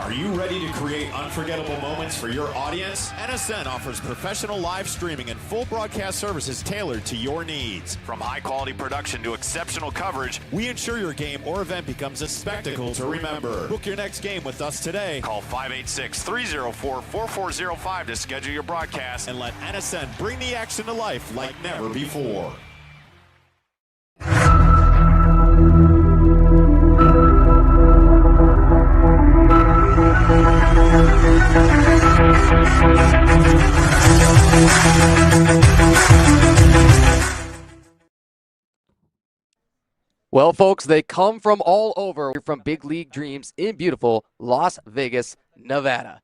Are you ready to create unforgettable moments for your audience? NSN offers professional live streaming and full broadcast services tailored to your needs. From high-quality production to exceptional coverage, we ensure your game or event becomes a spectacle to remember. Book your next game with us today. Call 586-304-4405 to schedule your broadcast and let NSN bring the action to life like never before. Well, folks, they come from all over, from Big League Dreams in beautiful Las Vegas, Nevada.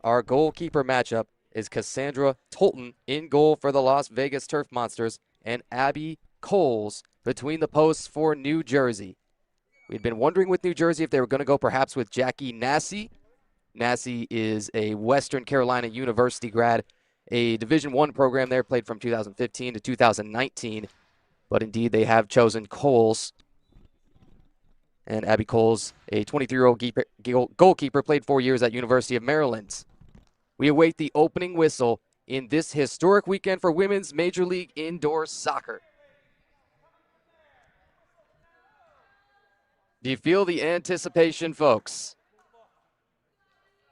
Our goalkeeper matchup is Cassandra Tolton in goal for the Las Vegas Turf Monsters and Abby Coles between the posts for New Jersey. We'd been wondering with New Jersey if they were going to go perhaps with Jackie Nassy. Nassy is a Western Carolina University grad, a Division I program there, played from 2015 to 2019. But indeed, they have chosen Coles. And Abby Coles, a 23-year-old goalkeeper, played 4 years at University of Maryland. We await the opening whistle in this historic weekend for women's Major League Indoor Soccer. Do you feel the anticipation, folks?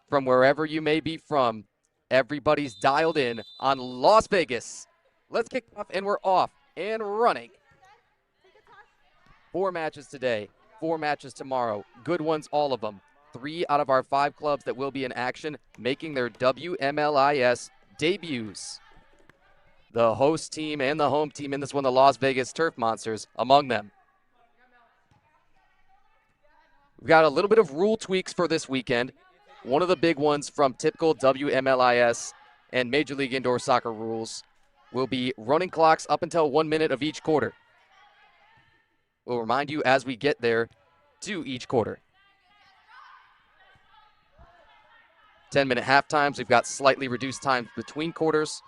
From wherever you may be from, everybody's dialed in on Las Vegas. Let's kick off, and we're off and running. 4 matches today, 4 matches tomorrow. Good ones, all of them. 3 out of our 5 clubs that will be in action making their WMLIS debuts. The host team and the home team in this one, the Las Vegas Turf Monsters, among them. We've got a little bit of rule tweaks for this weekend. One of the big ones from typical WMLIS and Major League Indoor Soccer rules will be running clocks up until 1 minute of each quarter. We'll remind you as we get there to each quarter. 10-minute half times. We've got slightly reduced times between quarters.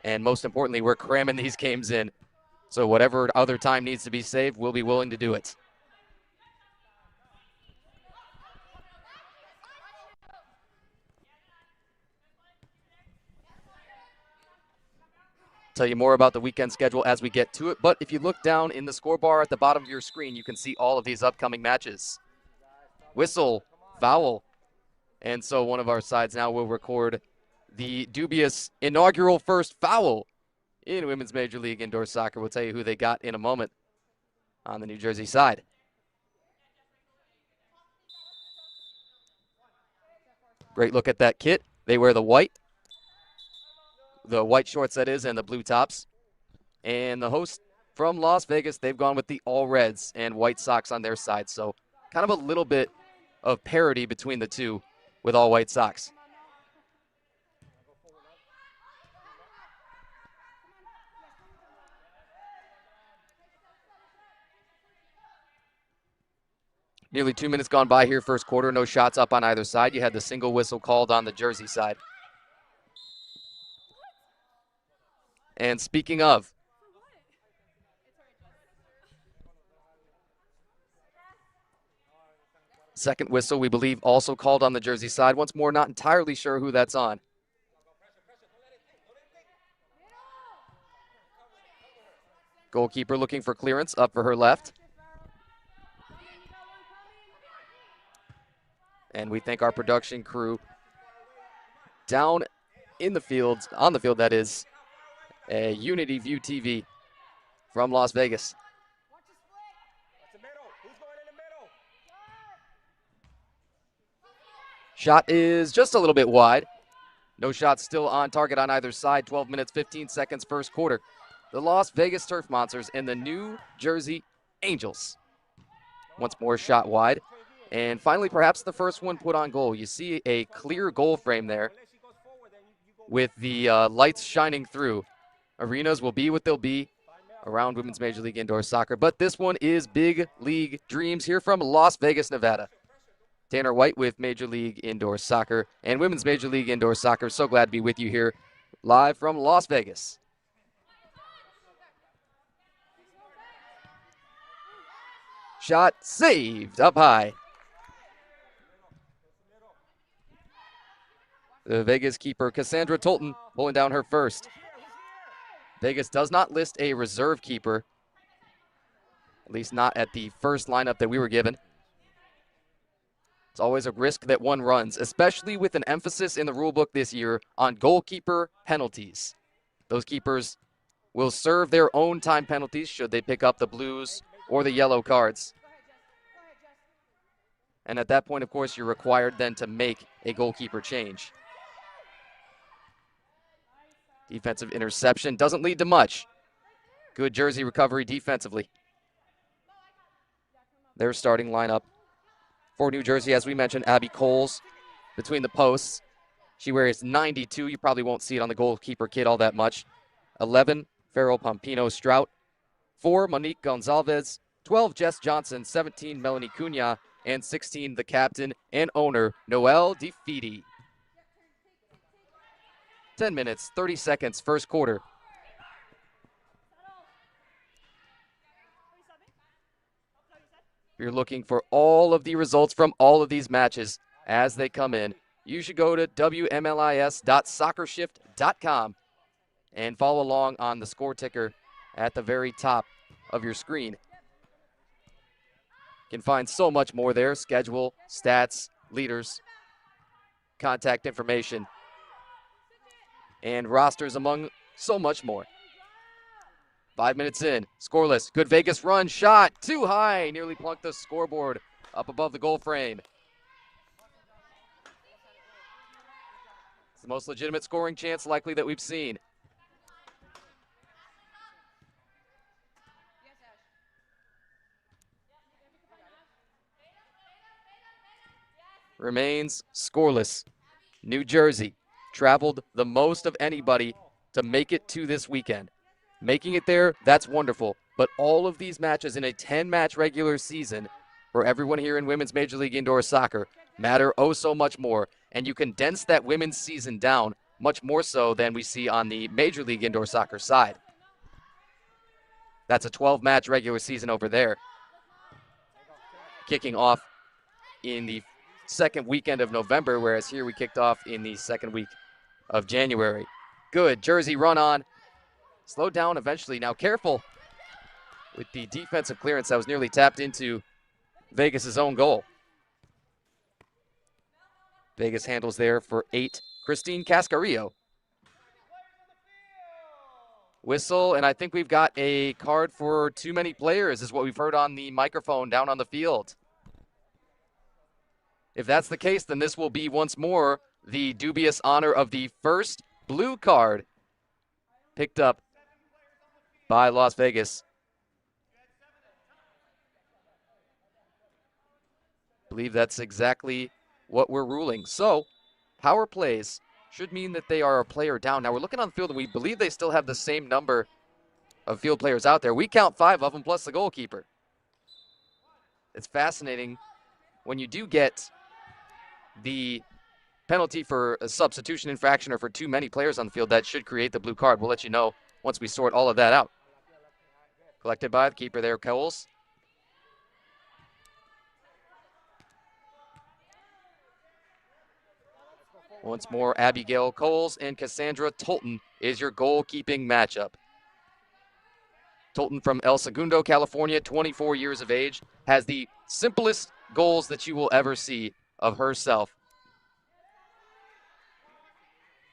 And most importantly, we're cramming these games in. So whatever other time needs to be saved, we'll be willing to do it. Tell you more about the weekend schedule as we get to it, but if you look down in the scorebar at the bottom of your screen, you can see all of these upcoming matches. Whistle, foul, and so one of our sides now will record the dubious inaugural first foul in Women's Major League Indoor Soccer. We'll tell you who they got in a moment on the New Jersey side. Great look at that kit. They wear the white shorts, that is, and the blue tops. And the host from Las Vegas, they've gone with the all reds and white socks on their side. So kind of a little bit of parity between the two with all white socks. Nearly 2 minutes gone by here, first quarter. No shots up on either side. You had the single whistle called on the Jersey side. And speaking of, second whistle, we believe, also called on the Jersey side. Once more, not entirely sure who that's on. Goalkeeper looking for clearance, up for her left. And we thank our production crew down in the field, on the field that is, a Unity View TV from Las Vegas. Shot is just a little bit wide. No shots still on target on either side. 12 minutes, 15 seconds, first quarter. The Las Vegas Turf Monsters and the New Jersey Angels. Once more, shot wide. And finally, perhaps the first one put on goal. You see a clear goal frame there with the lights shining through. Arenas will be what they'll be around Women's Major League Indoor Soccer. But this one is Big League Dreams here from Las Vegas, Nevada. Tanner White with Major League Indoor Soccer and Women's Major League Indoor Soccer. So glad to be with you here live from Las Vegas. Shot saved up high. The Vegas keeper, Cassandra Tolton, pulling down her first. Vegas does not list a reserve keeper, at least not at the first lineup that we were given. It's always a risk that one runs, especially with an emphasis in the rulebook this year on goalkeeper penalties. Those keepers will serve their own time penalties should they pick up the blues or the yellow cards. And at that point, of course, you're required then to make a goalkeeper change. Defensive interception doesn't lead to much. Good Jersey recovery defensively. Their starting lineup for New Jersey, as we mentioned, Abby Coles between the posts. She wears 92. You probably won't see it on the goalkeeper kit all that much. 11, Farrell Pompino Strout. 4, Monique Gonzalez. 12, Jess Johnson. 17, Melanie Cunha. And 16, the captain and owner, Noelle DeFeedy. 10 minutes, 30 seconds, first quarter. If you're looking for all of the results from all of these matches as they come in, you should go to WMLIS.soccershift.com and follow along on the score ticker at the very top of your screen. You can find so much more there: schedule, stats, leaders, contact information, and rosters, among so much more. 5 minutes in, scoreless. Good Vegas run, shot, too high, nearly plunked the scoreboard up above the goal frame. It's the most legitimate scoring chance likely that we've seen. Remains scoreless. New Jersey traveled the most of anybody to make it to this weekend. Making it there, that's wonderful. But all of these matches in a 10-match regular season for everyone here in Women's Major League Indoor Soccer matter oh so much more. And you condense that women's season down much more so than we see on the Major League Indoor Soccer side. That's a 12-match regular season over there. Kicking off in the second weekend of November, whereas here we kicked off in the second week of January. Good Jersey run on. Slowed down eventually. Now careful with the defensive clearance that was nearly tapped into Vegas' own goal. Vegas handles there for 8. Christine Cascarillo. Whistle, and I think we've got a card for too many players, is what we've heard on the microphone down on the field. If that's the case, then this will be once more the dubious honor of the first blue card picked up by Las Vegas. I believe that's exactly what we're ruling. So, power plays should mean that they are a player down. Now, we're looking on the field, and we believe they still have the same number of field players out there. We count 5 of them, plus the goalkeeper. It's fascinating when you do get the penalty for a substitution infraction or for too many players on the field. That should create the blue card. We'll let you know once we sort all of that out. Collected by the keeper there, Coles. Once more, Abigail Coles and Cassandra Tolton is your goalkeeping matchup. Tolton from El Segundo, California, 24 years of age, has the simplest goals that you will ever see of herself.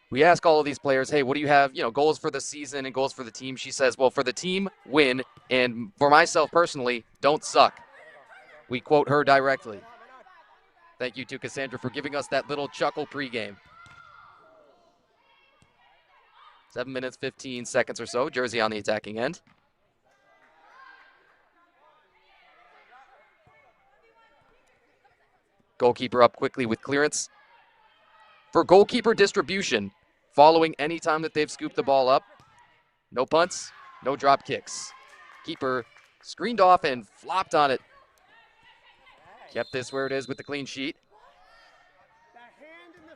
We ask all of these players, hey, what do you have, goals for the season and goals for the team? She says, well, for the team, win, and for myself personally, don't suck. We quote her directly. Thank you to Cassandra for giving us that little chuckle pregame. 7 minutes, 15 seconds or so. Jersey on the attacking end. Goalkeeper up quickly with clearance. For goalkeeper distribution, following any time that they've scooped the ball up, no punts, no drop kicks. Keeper screened off and flopped on it. Kept this where it is with the clean sheet.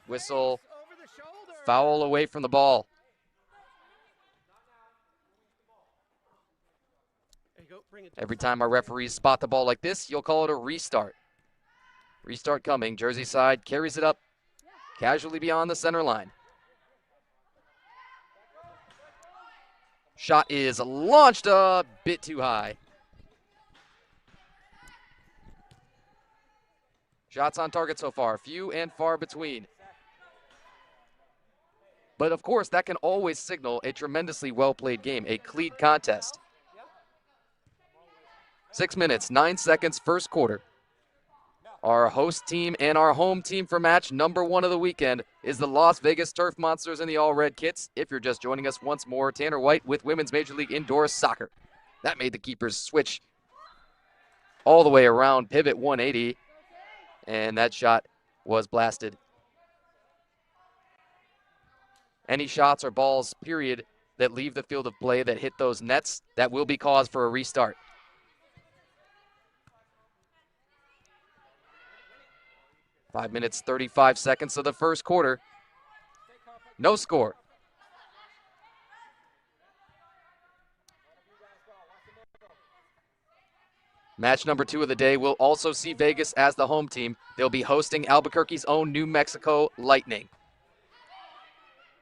Whistle, foul away from the ball. Every time our referees spot the ball like this, you'll call it a restart. Restart coming. Jersey side carries it up casually beyond the center line. Shot is launched a bit too high. Shots on target so far, few and far between. But of course, that can always signal a tremendously well-played game, a cleat contest. 6 minutes, 9 seconds, first quarter. Our host team and our home team for match number 1 of the weekend is the Las Vegas Turf Monsters in the all-red kits. If you're just joining us once more, Tanner White with Women's Major League Indoor Soccer. That made the keepers switch all the way around, pivot 180, and that shot was blasted. Any shots or balls, period, that leave the field of play that hit those nets, that will be cause for a restart. Five minutes, 35 seconds of the first quarter. No score. Match number 2 of the day will also see Vegas as the home team. They'll be hosting Albuquerque's own New Mexico Lightning.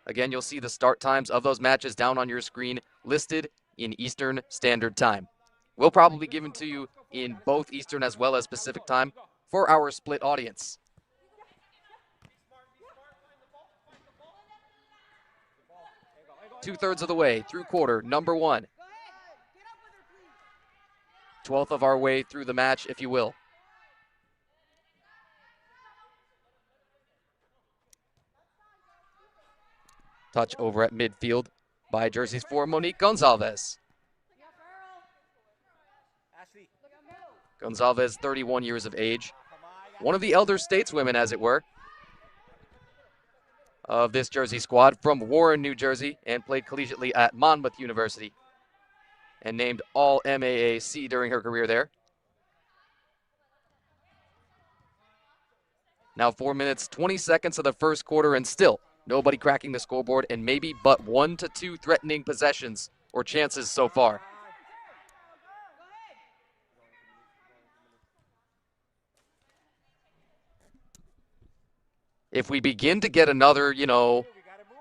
Again, you'll see the start times of those matches down on your screen, listed in Eastern Standard Time. We'll probably be given to you in both Eastern as well as Pacific Time for our split audience. Two-thirds of the way through quarter number 1. 12th of our way through the match, if you will. Touch over at midfield by jerseys for Monique Gonzalez. Gonzalez, 31 years of age. One of the elder stateswomen, as it were, of this Jersey squad, from Warren, New Jersey, and played collegiately at Monmouth University and named All-MAAC during her career there. Now 4 minutes, 20 seconds of the first quarter, and still nobody cracking the scoreboard, and maybe but 1 to 2 threatening possessions or chances so far. If we begin to get another,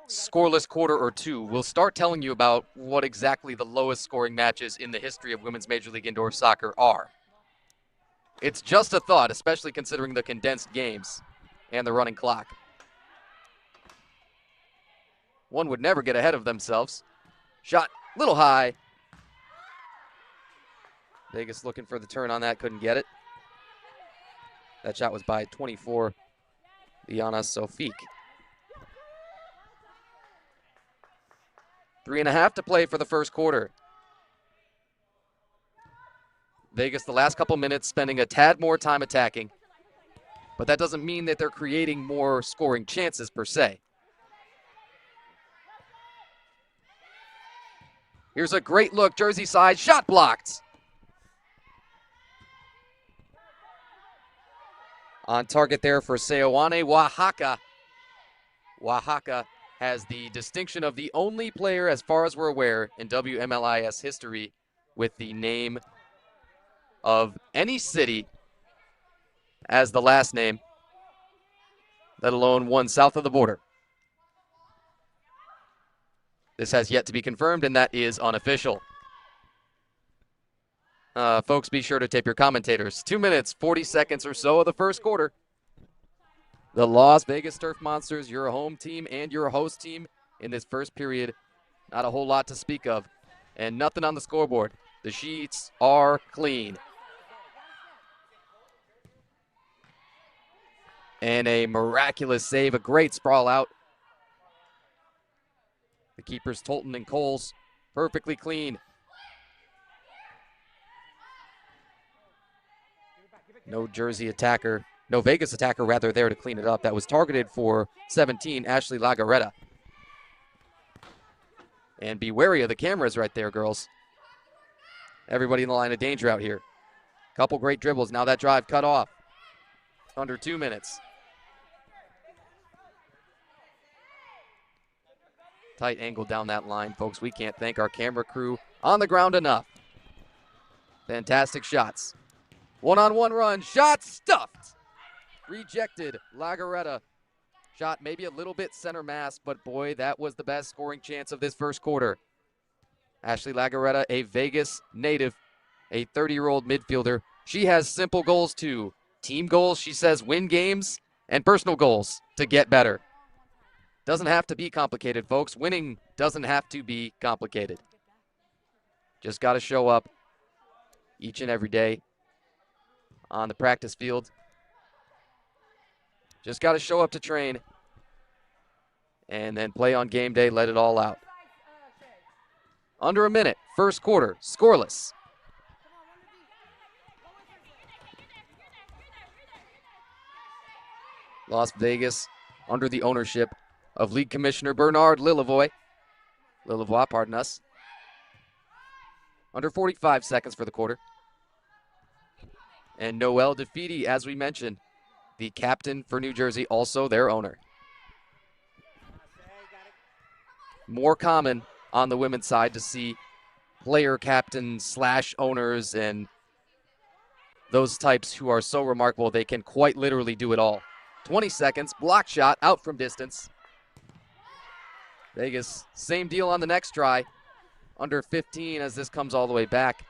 scoreless quarter or two, we'll start telling you about what exactly the lowest scoring matches in the history of Women's Major League Indoor Soccer are. It's just a thought, especially considering the condensed games and the running clock. One would never get ahead of themselves. Shot a little high. Vegas looking for the turn on that, couldn't get it. That shot was by 24, Liana Sofique. 3.5 to play for the first quarter. Vegas, the last couple minutes, spending a tad more time attacking. But that doesn't mean that they're creating more scoring chances per se. Here's a great look, Jersey side, shot blocked. On target there for Seoane Oaxaca. Oaxaca has the distinction of the only player, as far as we're aware, in WMLIS history with the name of any city as the last name, let alone one south of the border. This has yet to be confirmed, and that is unofficial. Folks, be sure to tape your commentators. 2 minutes, 40 seconds or so of the first quarter. The Las Vegas Turf Monsters, your home team and your host team in this first period. Not a whole lot to speak of, and nothing on the scoreboard. The sheets are clean. And a miraculous save, a great sprawl out. The keepers, Tolton and Coles, perfectly clean. No Vegas attacker rather there to clean it up. That was targeted for 17, Ashley Lagaretta. And be wary of the cameras right there, girls. Everybody in the line of danger out here. Couple great dribbles. Now that drive cut off. Under 2 minutes. Tight angle down that line, folks. We can't thank our camera crew on the ground enough. Fantastic shots. One-on-one run. Shot stuffed. Rejected. Lagaretta. Shot maybe a little bit center mass, but boy, that was the best scoring chance of this first quarter. Ashley Lagaretta, a Vegas native, a 30-year-old midfielder. She has simple goals too. Team goals, she says, win games, and personal goals to get better. Doesn't have to be complicated, folks. Winning doesn't have to be complicated. Just got to show up each and every day on the practice field. Just got to show up to train and then play on game day, let it all out. Under a minute, first quarter, scoreless. Las Vegas under the ownership of League Commissioner Bernard Lillevoy, pardon us. Under 45 seconds for the quarter. And Noelle DeFeedy, as we mentioned, the captain for New Jersey, also their owner. More common on the women's side to see player captains / owners and those types who are so remarkable they can quite literally do it all. 20 seconds, block shot, out from distance. Vegas, same deal on the next try. Under 15 as this comes all the way back.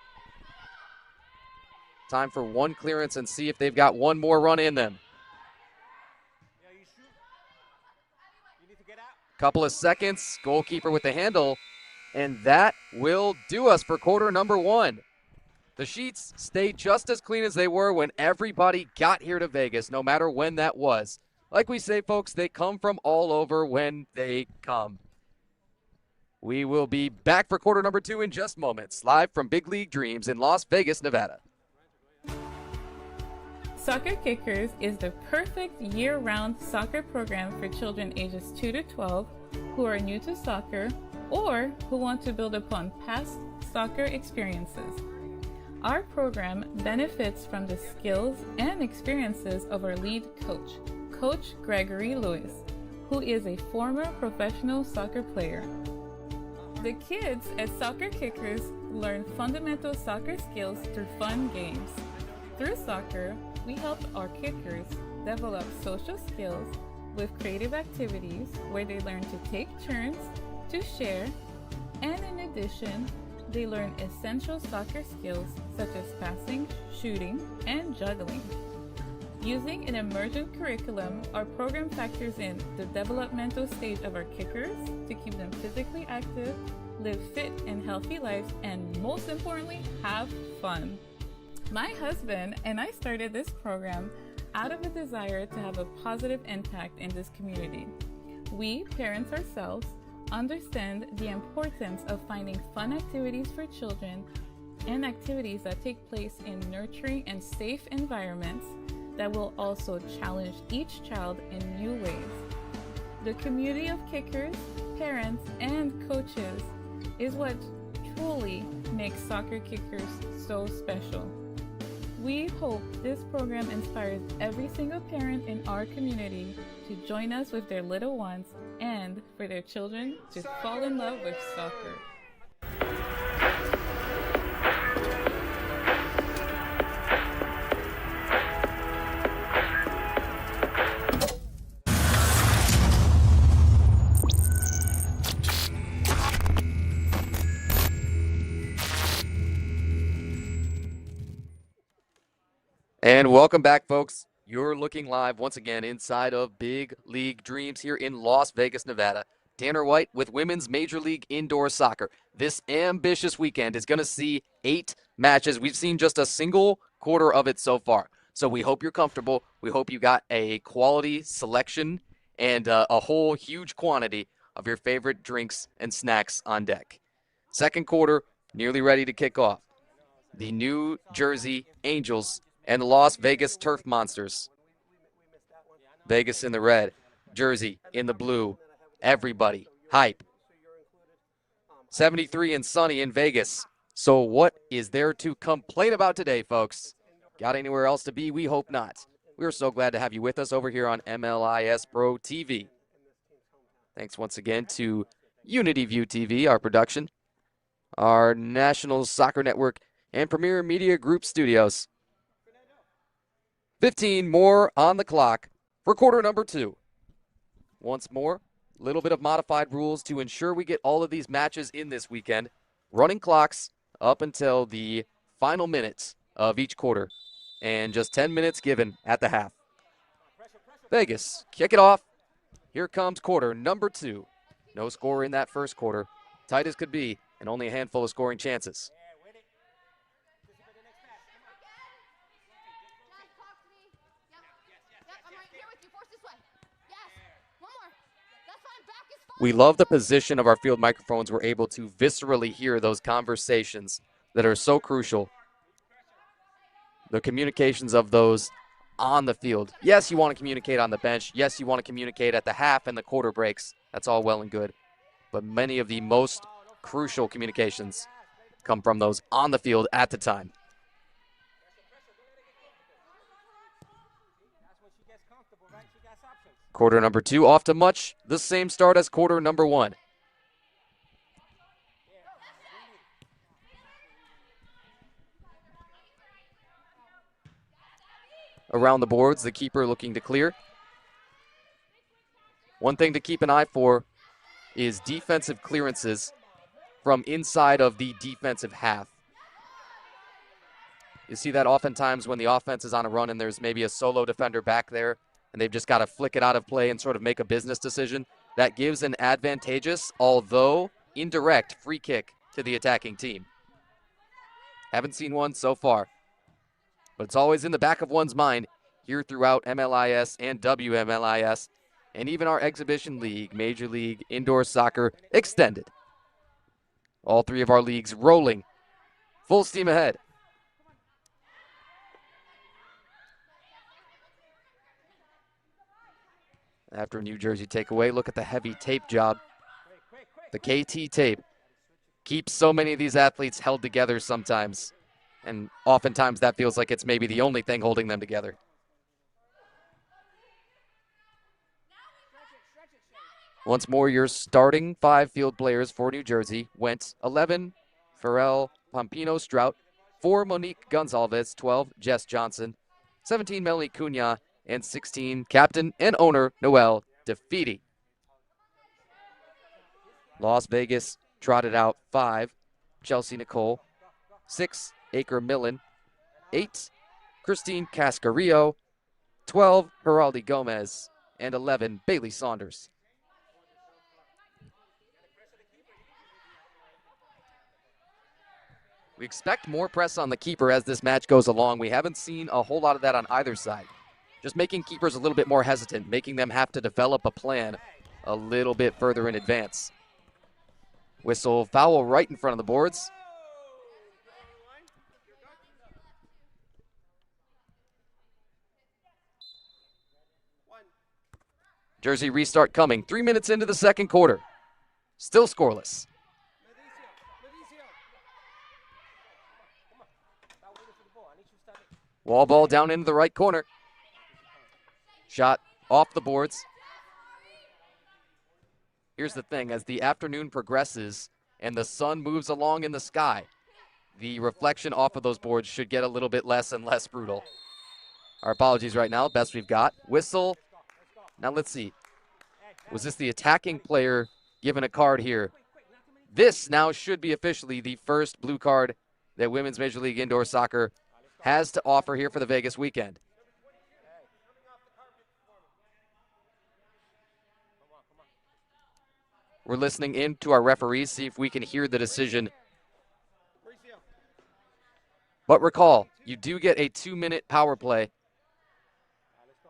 Time for one clearance and see if they've got one more run in them. Couple of seconds, goalkeeper with the handle, and that will do us for quarter number one. The sheets stay just as clean as they were when everybody got here to Vegas, no matter when that was. Like we say, folks, they come from all over when they come. We will be back for quarter number two in just moments, live from Big League Dreams in Las Vegas, Nevada. Soccer Kickers is the perfect year-round soccer program for children ages 2 to 12 who are new to soccer or who want to build upon past soccer experiences. Our program benefits from the skills and experiences of our lead coach, Coach Gregory Lewis, who is a former professional soccer player. The kids at Soccer Kickers learn fundamental soccer skills through fun games. Through soccer, we help our kickers develop social skills with creative activities where they learn to take turns, to share, and in addition, they learn essential soccer skills such as passing, shooting, and juggling. Using an emergent curriculum, our program factors in the developmental stage of our kickers to keep them physically active, live fit and healthy lives, and most importantly, have fun. My husband and I started this program out of a desire to have a positive impact in this community. We, parents ourselves, understand the importance of finding fun activities for children and activities that take place in nurturing and safe environments that will also challenge each child in new ways. The community of kickers, parents, and coaches is what truly makes Soccer Kickers so special. We hope this program inspires every single parent in our community to join us with their little ones and for their children to fall in love with soccer. And welcome back, folks. You're looking live once again inside of Big League Dreams here in Las Vegas, Nevada. Tanner White with Women's Major League Indoor Soccer. This ambitious weekend is going to see 8 matches. We've seen just a single quarter of it so far. So we hope you're comfortable. We hope you got a quality selection and a whole huge quantity of your favorite drinks and snacks on deck. Second quarter, nearly ready to kick off. The New Jersey Angels and the Las Vegas Turf Monsters. Vegas in the red, Jersey in the blue. Everybody, hype. 73 and sunny in Vegas. So what is there to complain about today, folks? Got anywhere else to be? We hope not. We're so glad to have you with us over here on MLIS Pro TV. Thanks once again to Unity View TV, our production, our national soccer network and Premier Media Group Studios. 15 more on the clock for quarter number 2. Once more, a little bit of modified rules to ensure we get all of these matches in this weekend. Running clocks up until the final minutes of each quarter, and just 10 minutes given at the half. Vegas, kick it off. Here comes quarter number 2. No score in that first quarter. Tight as could be, and only a handful of scoring chances. We love the position of our field microphones. We're able to viscerally hear those conversations that are so crucial. The communications of those on the field. Yes, you want to communicate on the bench. Yes, you want to communicate at the half and the quarter breaks. That's all well and good. But many of the most crucial communications come from those on the field at the time. Quarter number 2 off to much the same start as quarter number 1. Around the boards, the keeper looking to clear. One thing to keep an eye for is defensive clearances from inside of the defensive half. You see that oftentimes when the offense is on a run and there's maybe a solo defender back there and they've just got to flick it out of play and sort of make a business decision. That gives an advantageous, although indirect, free kick to the attacking team. Haven't seen one so far, but it's always in the back of one's mind here throughout MLIS and WMLIS, and even our exhibition league, Major League Indoor Soccer Extended. All 3 of our leagues rolling, full steam ahead. After a New Jersey takeaway, look at the heavy tape job. The KT tape keeps so many of these athletes held together sometimes, and oftentimes that feels like it's maybe the only thing holding them together. Once more, your starting 5 field players for New Jersey went 11, Farrell Pompino Strout, 4, Monique Gonzalez, 12, Jess Johnson, 17, Melanie Cunha, and 16, captain and owner Noel DeFeeti. Las Vegas trotted out 5, Chelsea Nicole, 6, Acre Millen, 8, Christine Cascarillo, 12, Geraldi Gomez, and 11, Bailey Saunders. We expect more press on the keeper as this match goes along. We haven't seen a whole lot of that on either side. Just making keepers a little bit more hesitant, making them have to develop a plan a little bit further in advance. Whistle foul right in front of the boards. Jersey restart coming. 3 minutes into the second quarter. Still scoreless. Wall ball down into the right corner. Shot off the boards. Here's the thing, as the afternoon progresses and the sun moves along in the sky, the reflection off of those boards should get a little bit less and less brutal. Our apologies right now, best we've got. Whistle. Now let's see. Was this the attacking player given a card here? This now should be officially the first blue card that Women's Major League Indoor Soccer has to offer here for the Vegas weekend. We're listening in to our referees, see if we can hear the decision. But recall, you do get a 2-minute power play,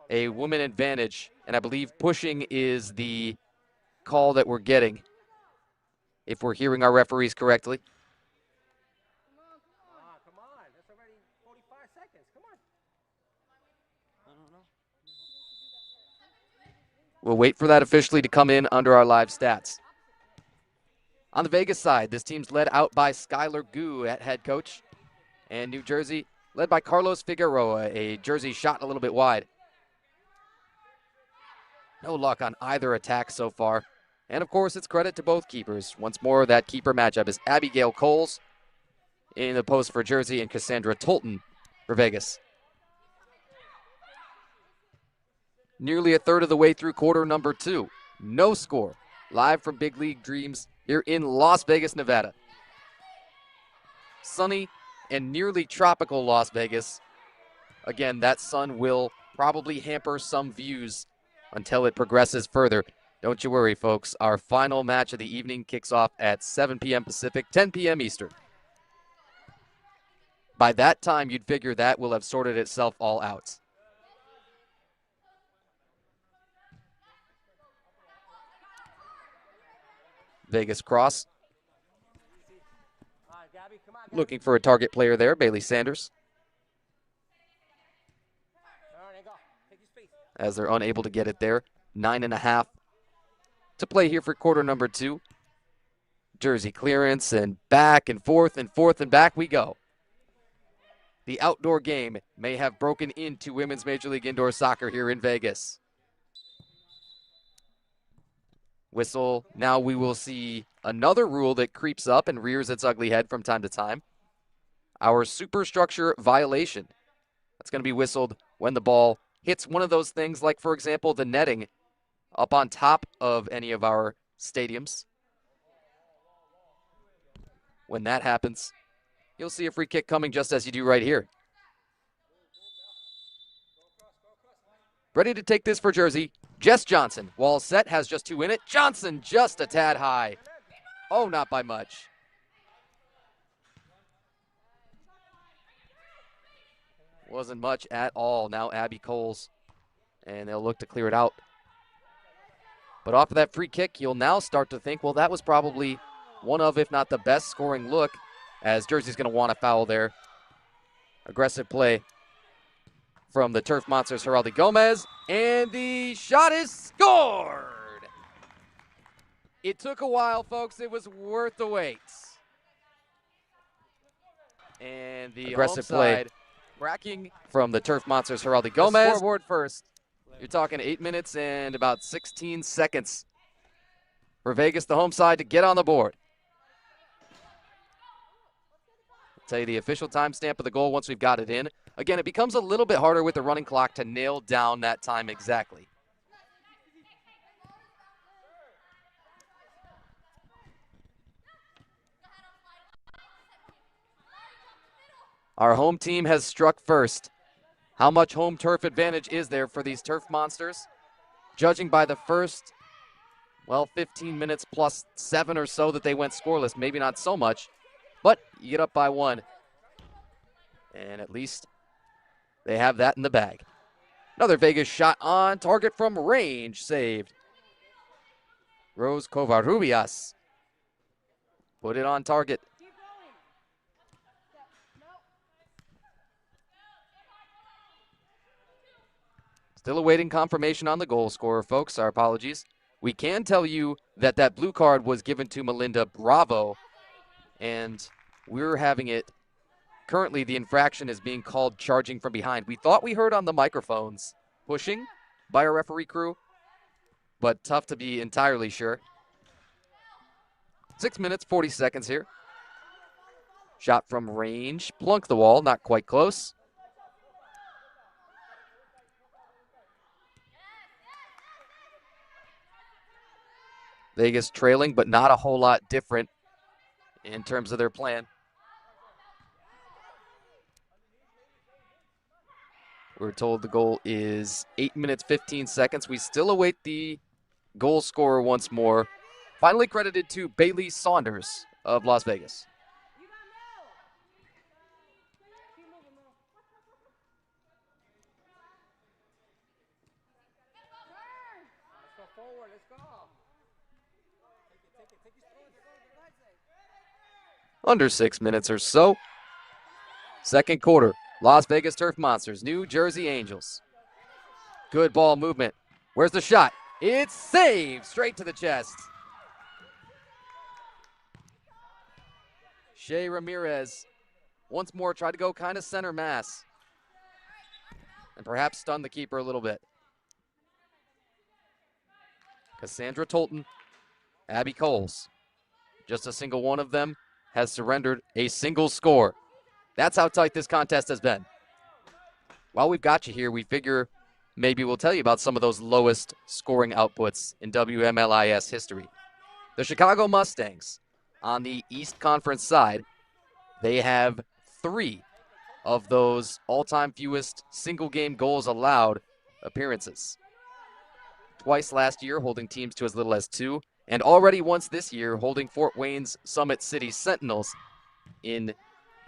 a woman advantage, and I believe pushing is the call that we're getting, if we're hearing our referees correctly. Come on. That's already 45 seconds. Come on. I don't know. We'll wait for that officially to come in under our live stats. On the Vegas side, this team's led out by Skylar Gu at head coach. And New Jersey led by Carlos Figueroa, a Jersey shot a little bit wide. No luck on either attack so far. And of course, it's credit to both keepers. Once more, that keeper matchup is Abigail Coles in the post for Jersey and Cassandra Tolton for Vegas. Nearly a third of the way through quarter number 2. No score. Live from Big League Dreams here in Las Vegas, Nevada. Sunny and nearly tropical Las Vegas. Again, that sun will probably hamper some views until it progresses further. Don't you worry, folks. Our final match of the evening kicks off at 7 p.m. Pacific, 10 p.m. Eastern. By that time, you'd figure that will have sorted itself all out. Vegas cross. All right, Gabby, come on, Gabby. Looking for a target player there, Bailey Sanders. All right, go. Take your space. As they're unable to get it there. 9.5 to play here for quarter number 2. Jersey clearance and back and forth and back we go. The outdoor game may have broken into Women's Major League Indoor Soccer here in Vegas. Whistle. Now we will see another rule that creeps up and rears its ugly head from time to time. Our superstructure violation. That's going to be whistled when the ball hits one of those things, like, for example, the netting up on top of any of our stadiums. When that happens, you'll see a free kick coming just as you do right here. Ready to take this for Jersey. Jess Johnson. Wall set, has just 2 in it. Johnson just a tad high. Oh, not by much. Wasn't much at all. Now Abby Coles. And they'll look to clear it out. But off of that free kick, you'll now start to think, well, that was probably one of, if not the best scoring look, as Jersey's going to want a foul there. Aggressive play from the Turf Monsters, Geraldi Gomez, and the shot is scored! It took a while, folks. It was worth the wait. And the aggressive play cracking from the Turf Monsters, Geraldi Gomez. Scoreboard first. You're talking 8 minutes and about 16 seconds for Vegas, the home side, to get on the board. I'll tell you the official timestamp of the goal once we've got it in. Again, it becomes a little bit harder with the running clock to nail down that time exactly. Our home team has struck first. How much home turf advantage is there for these Turf Monsters? Judging by the first, 15 minutes plus 7 or so that they went scoreless, maybe not so much, but you get up by 1. And at least they have that in the bag. Another Vegas shot on target from range, saved. Rose Covarrubias put it on target. Still awaiting confirmation on the goal scorer, folks. Our apologies. We can tell you that that blue card was given to Melinda Bravo, and we're having it. Currently, the infraction is being called charging from behind. We thought we heard on the microphones pushing by our referee crew, but tough to be entirely sure. 6 minutes, 40 seconds here. Shot from range. Plunk the wall, not quite close. Vegas trailing, but not a whole lot different in terms of their plan. We're told the goal is 8 minutes, 15 seconds. We still await the goal scorer once more. Finally credited to Bailey Saunders of Las Vegas. Let's go forward. Let's go. Take your Under 6 minutes or so. Second quarter. Las Vegas Turf Monsters, New Jersey Angels. Good ball movement. Where's the shot? It's saved straight to the chest. Shea Ramirez once more tried to go kind of center mass and perhaps stun the keeper a little bit. Cassandra Tolton, Abby Coles. Just a single one of them has surrendered a single score. That's how tight this contest has been. While we've got you here, we figure maybe we'll tell you about some of those lowest scoring outputs in WMLIS history. The Chicago Mustangs, on the East Conference side, they have 3 of those all-time fewest single-game goals allowed appearances. Twice last year, holding teams to as little as 2, and already once this year, holding Fort Wayne's Summit City Sentinels in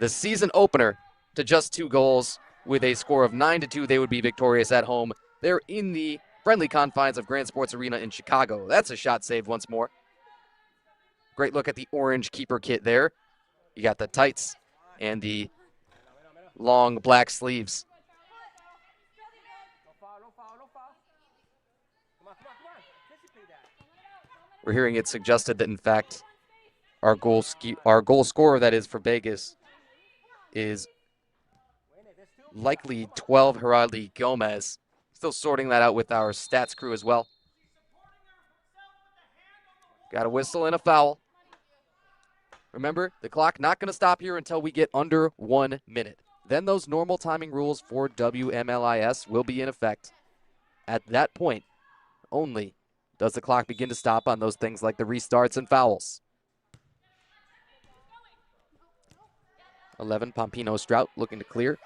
the season opener to just 2 goals. With a score of 9-2, they would be victorious at home. They're in the friendly confines of Grand Sports Arena in Chicago. That's a shot saved once more. Great look at the orange keeper kit there. You got the tights and the long black sleeves. No foul, no foul, no foul. Come on, come on, come on. Anticipate that. We're hearing it suggested that, in fact, our goal scorer, that is, for Vegas, is likely 12 Heraldi Gomez. Still sorting that out with our stats crew as well. Got a whistle and a foul. Remember, the clock not going to stop here until we get under 1 minute. Then those normal timing rules for WMLIS will be in effect. At that point, only does the clock begin to stop on those things like the restarts and fouls. 11, Pompino Strout looking to clear.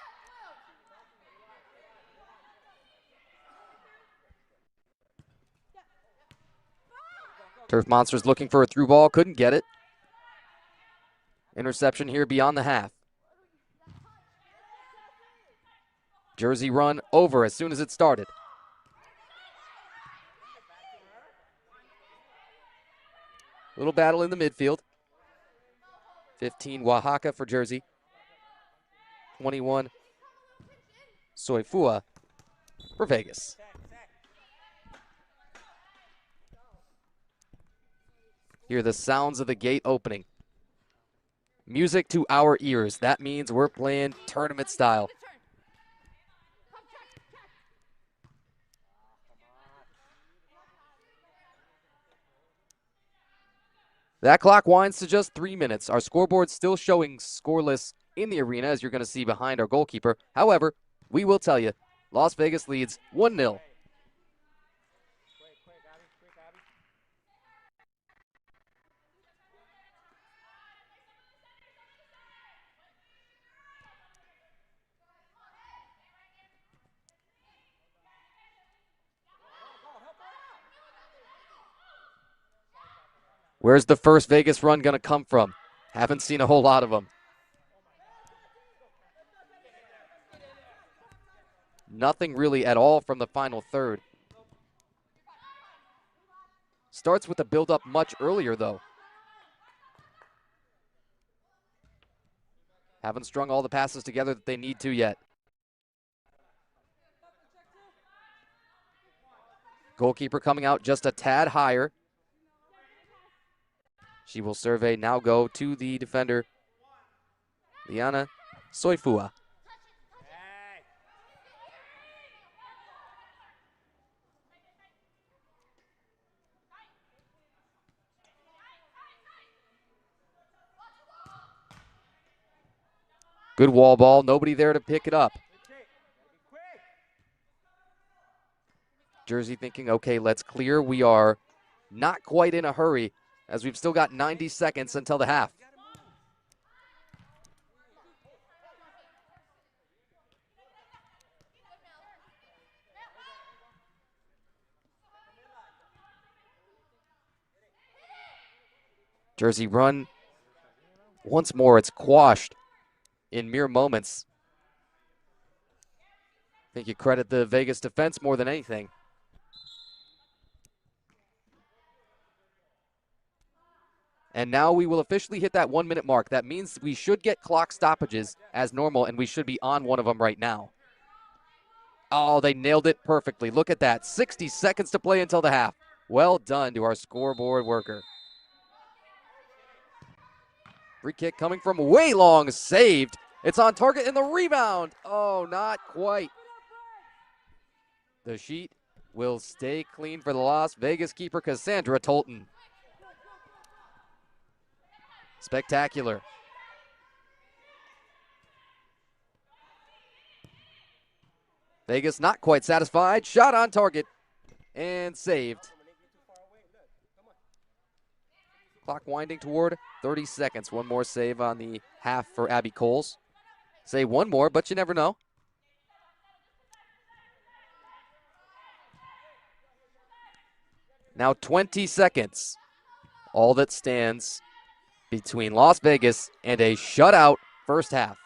Turf Monsters looking for a through ball, couldn't get it. Interception here beyond the half. Jersey run over as soon as it started. Little battle in the midfield. 15 Oaxaca for Jersey. 21 Soifua for Vegas. Hear the sounds of the gate opening. Music to our ears. That means we're playing tournament style. That clock winds to just 3 minutes. Our scoreboard's still showing scoreless in the arena, as you're going to see behind our goalkeeper. However, we will tell you, Las Vegas leads 1-0. Where's the first Vegas run going to come from? Haven't seen a whole lot of them. Nothing really at all from the final third. Starts with the build-up much earlier, though. Haven't strung all the passes together that they need to yet. Goalkeeper coming out just a tad higher. She will survey, now go to the defender, Liana Soifua. Good wall ball, nobody there to pick it up. Jersey thinking, okay, let's clear. We are not quite in a hurry, as we've still got 90 seconds until the half. Jersey run. Once more, it's quashed in mere moments. I think you credit the Vegas defense more than anything. And now we will officially hit that 1 minute mark. That means we should get clock stoppages as normal, and we should be on one of them right now. Oh, they nailed it perfectly. Look at that. 60 seconds to play until the half. Well done to our scoreboard worker. Free kick coming from way long, saved. It's on target in the rebound. Oh, not quite. The sheet will stay clean for the Las Vegas keeper, Cassandra Tolton. Spectacular. Vegas not quite satisfied. Shot on target and saved. Clock winding toward 30 seconds. One more save on the half for Abby Coles. Say one more, but you never know. Now 20 seconds. All that stands between Las Vegas and a shutout first half.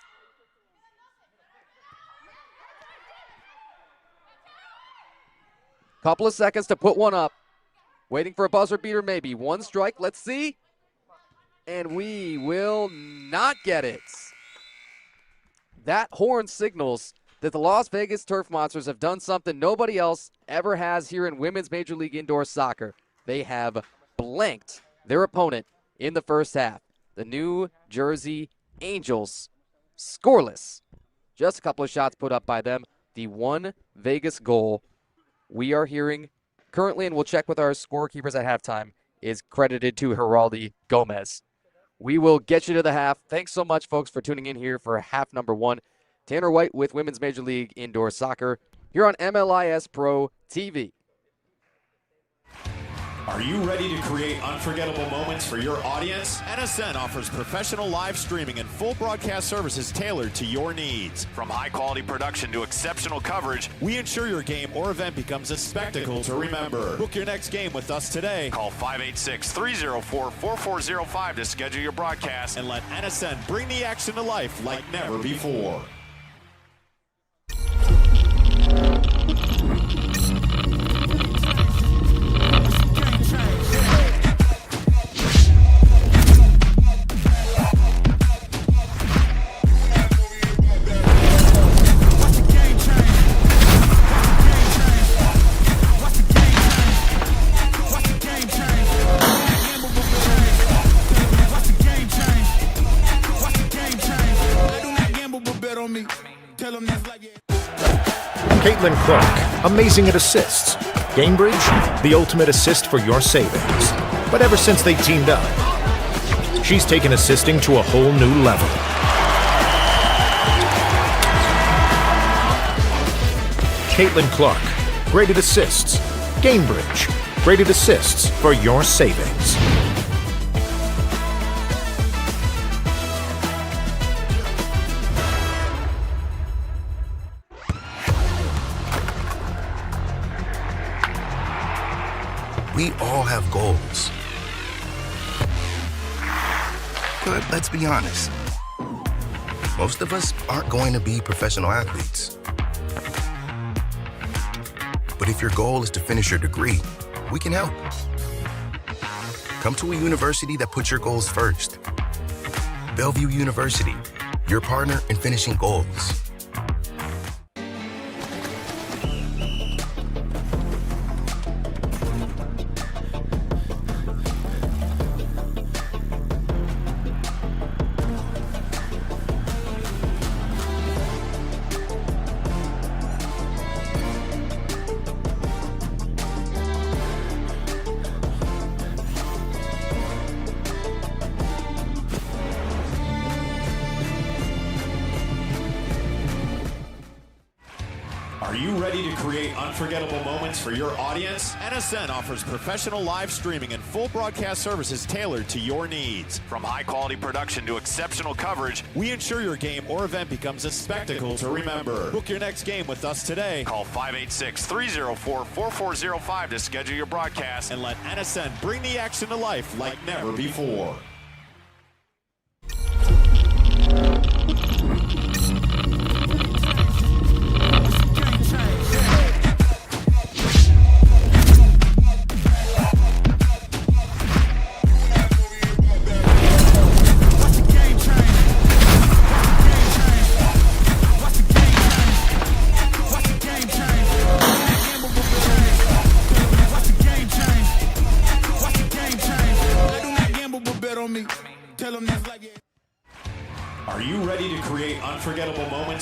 Couple of seconds to put one up. Waiting for a buzzer beater, maybe. One strike, let's see. And we will not get it. That horn signals that the Las Vegas Turf Monsters have done something nobody else ever has here in Women's Major League Indoor Soccer. They have blanked their opponent in the first half. The New Jersey Angels, scoreless. Just a couple of shots put up by them. The one Vegas goal we are hearing currently, and we'll check with our scorekeepers at halftime, is credited to Geraldi Gomez. We will get you to the half. Thanks so much, folks, for tuning in here for half number one. Tanner White with Women's Major League Indoor Soccer here on MLIS Pro TV. Are you ready to create unforgettable moments for your audience? NSN offers professional live streaming and full broadcast services tailored to your needs. From high-quality production to exceptional coverage, we ensure your game or event becomes a spectacle to remember. Book your next game with us today. Call 586-304-4405 to schedule your broadcast and let NSN bring the action to life like never before. Caitlin Clark, amazing at assists. Gamebridge, the ultimate assist for your savings. But ever since they teamed up, she's taken assisting to a whole new level. Caitlin Clark, great at assists. Gamebridge, great at assists for your savings. We all have goals. But let's be honest. Most of us aren't going to be professional athletes. But if your goal is to finish your degree, we can help. Come to a university that puts your goals first. Bellevue University, your partner in finishing goals. Are you ready to create unforgettable moments for your audience? NSN offers professional live streaming and full broadcast services tailored to your needs. From high-quality production to exceptional coverage, we ensure your game or event becomes a spectacle to remember. Book your next game with us today. Call 586-304-4405 to schedule your broadcast and let NSN bring the action to life like never before.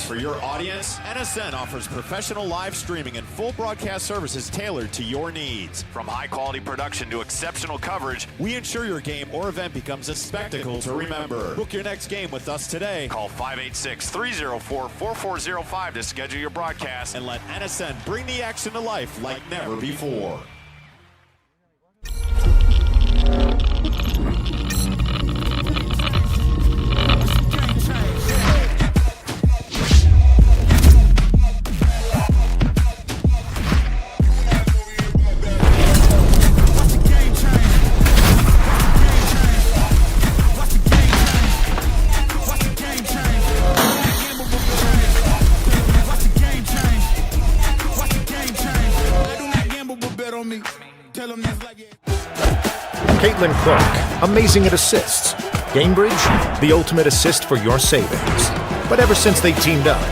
for your audience, NSN offers professional live streaming and full broadcast services tailored to your needs. From high-quality production to exceptional coverage, we ensure your game or event becomes a spectacle to remember. Book your next game with us today. Call 586-304-4405 to schedule your broadcast and let NSN bring the action to life like never before. Caitlin Clark, amazing at assists. Gamebridge, the ultimate assist for your savings. But ever since they teamed up,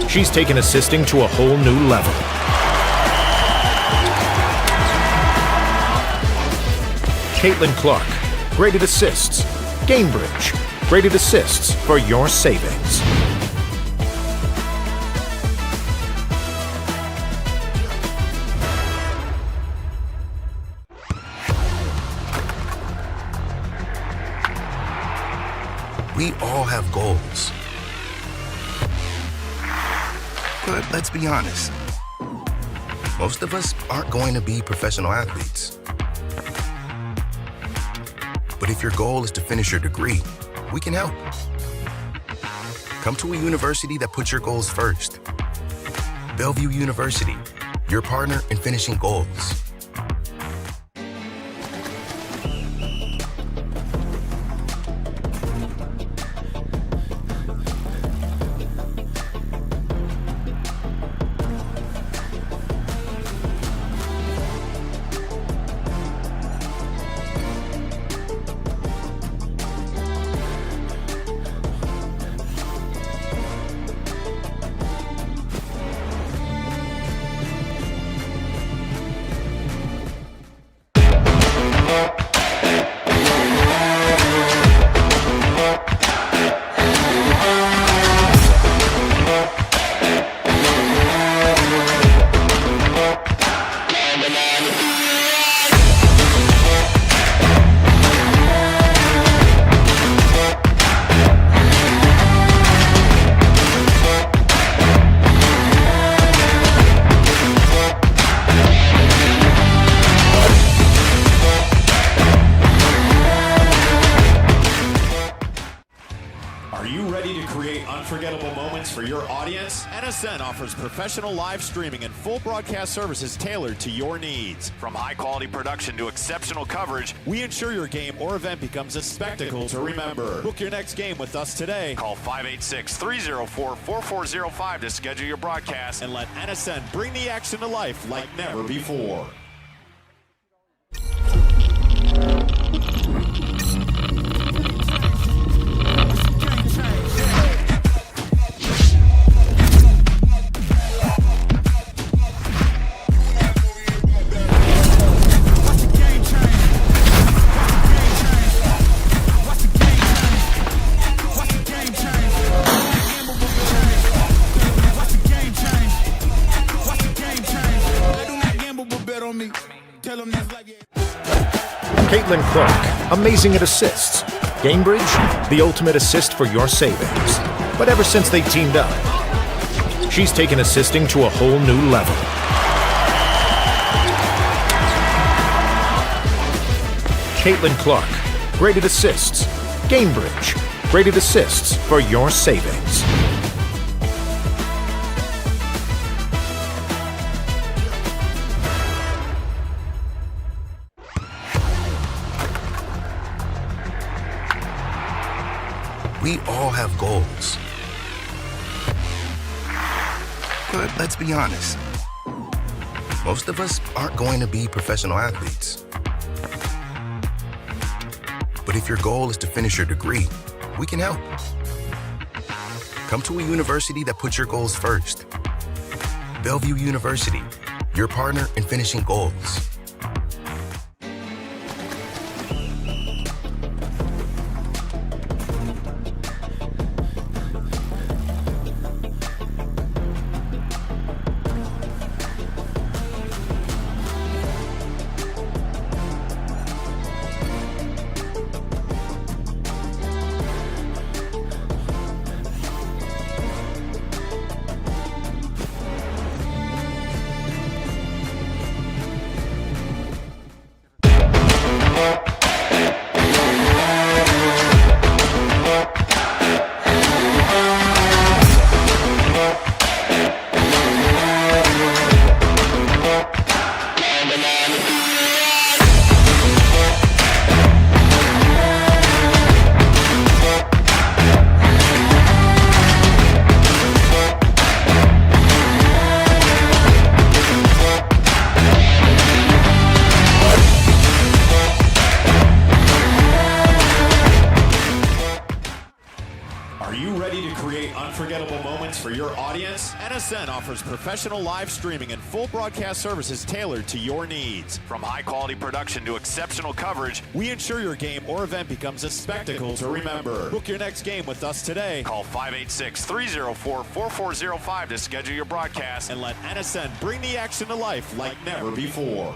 she's taken assisting to a whole new level. Caitlin Clark, great at assists. Gamebridge, great at assists for your savings. We all have goals. But let's be honest. Most of us aren't going to be professional athletes. But if your goal is to finish your degree, we can help. Come to a university that puts your goals first. Bellevue University, your partner in finishing goals. Unforgettable moments for your audience? NSN offers professional live streaming and full broadcast services tailored to your needs. From high-quality production to exceptional coverage, we ensure your game or event becomes a spectacle to remember. Book your next game with us today. Call 586-304-4405 to schedule your broadcast and let NSN bring the action to life like never before. Caitlin Clark, amazing at assists. Gamebridge, the ultimate assist for your savings. But ever since they teamed up, she's taken assisting to a whole new level. Caitlin Clark, great at assists. Gamebridge, great at assists for your savings. We all have goals. But let's be honest. Most of us aren't going to be professional athletes. But if your goal is to finish your degree, we can help. Come to a university that puts your goals first. Bellevue University, your partner in finishing goals. NSN offers professional live streaming and full broadcast services tailored to your needs. From high-quality production to exceptional coverage, we ensure your game or event becomes a spectacle to remember. Book your next game with us today. Call 586-304-4405 to schedule your broadcast and let NSN bring the action to life like never before.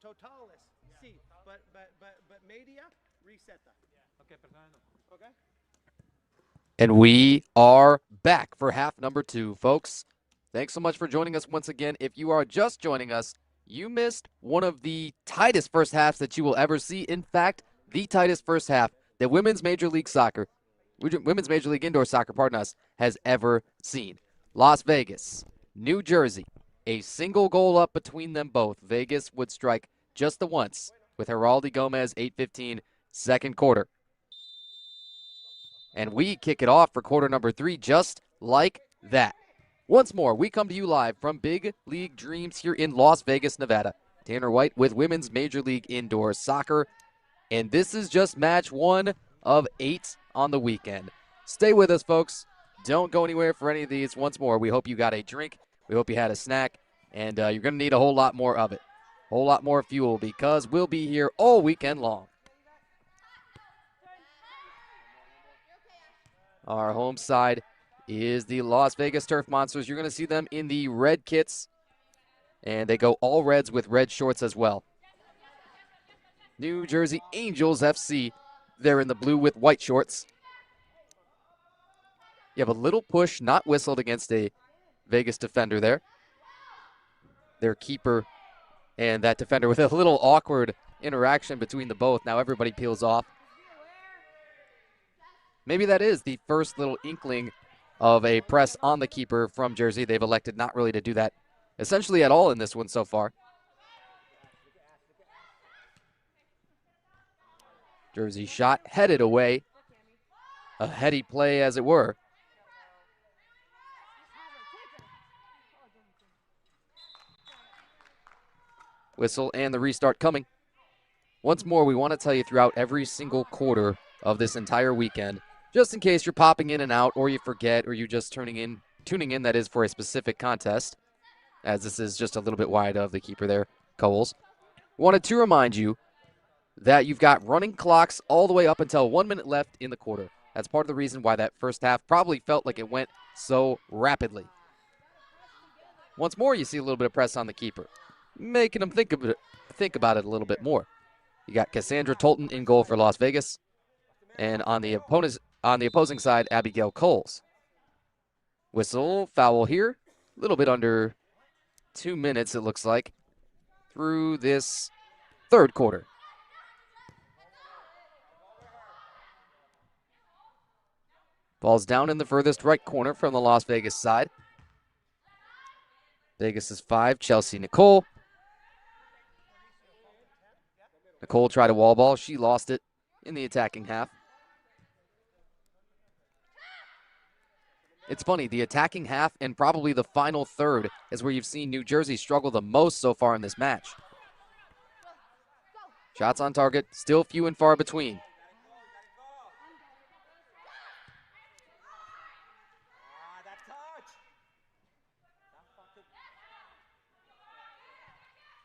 Totalis, sí, but media, receta. Okay, okay. And we are back for half number 2, folks. Thanks so much for joining us once again. If you are just joining us, you missed one of the tightest first halves that you will ever see. In fact, the tightest first half that Women's Major League Indoor Soccer, has ever seen. Las Vegas, New Jersey, a single goal up between them both. Vegas would strike just the once with Geraldi Gomez, 8:15, second quarter. And we kick it off for quarter number 3 just like that. Once more, we come to you live from Big League Dreams here in Las Vegas, Nevada. Tanner White with Women's Major League Indoor Soccer. And this is just match 1 of 8 on the weekend. Stay with us, folks. Don't go anywhere for any of these. Once more, we hope you got a drink. We hope you had a snack. And you're going to need a whole lot more of it. A whole lot more fuel because we'll be here all weekend long. Our home side is the Las Vegas Turf Monsters. You're going to see them in the red kits, and they go all reds with red shorts as well. New Jersey Angels FC, they're in the blue with white shorts. You have a little push, not whistled against a Vegas defender there. Their keeper and that defender with a little awkward interaction between the both. Now everybody peels off. Maybe that is the first little inkling of a press on the keeper from Jersey. They've elected not really to do that essentially at all in this one so far. Jersey shot headed away. A heady play, as it were. Whistle and the restart coming. Once more, we want to tell you throughout every single quarter of this entire weekend, just in case you're popping in and out, or you forget, or you're just tuning in, that is, for a specific contest, as this is just a little bit wide of the keeper there, Coles. Wanted to remind you that you've got running clocks all the way up until 1 minute left in the quarter. That's part of the reason why that first half probably felt like it went so rapidly. Once more, you see a little bit of press on the keeper, making him think about it a little bit more. You got Cassandra Tolton in goal for Las Vegas, and on the opposing side, Abigail Coles. Whistle, foul here. A little bit under 2 minutes, it looks like, through this third quarter. Ball's down in the furthest right corner from the Las Vegas side. Vegas is 5, Chelsea Nicole. Nicole tried a wall ball. She lost it in the attacking half. It's funny, the attacking half and probably the final third is where you've seen New Jersey struggle the most so far in this match. Shots on target, still few and far between.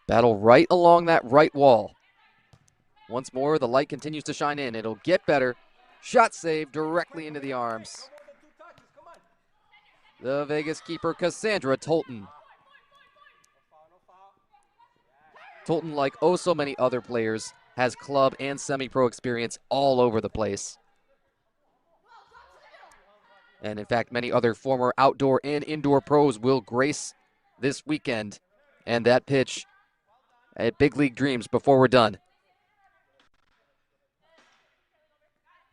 Battle right along that right wall. Once more, the light continues to shine in. It'll get better. Shot saved directly into the arms. The Vegas keeper, Cassandra Tolton. Tolton, like oh so many other players, has club and semi-pro experience all over the place. And in fact, many other former outdoor and indoor pros will grace this weekend and that pitch at Big League Dreams before we're done.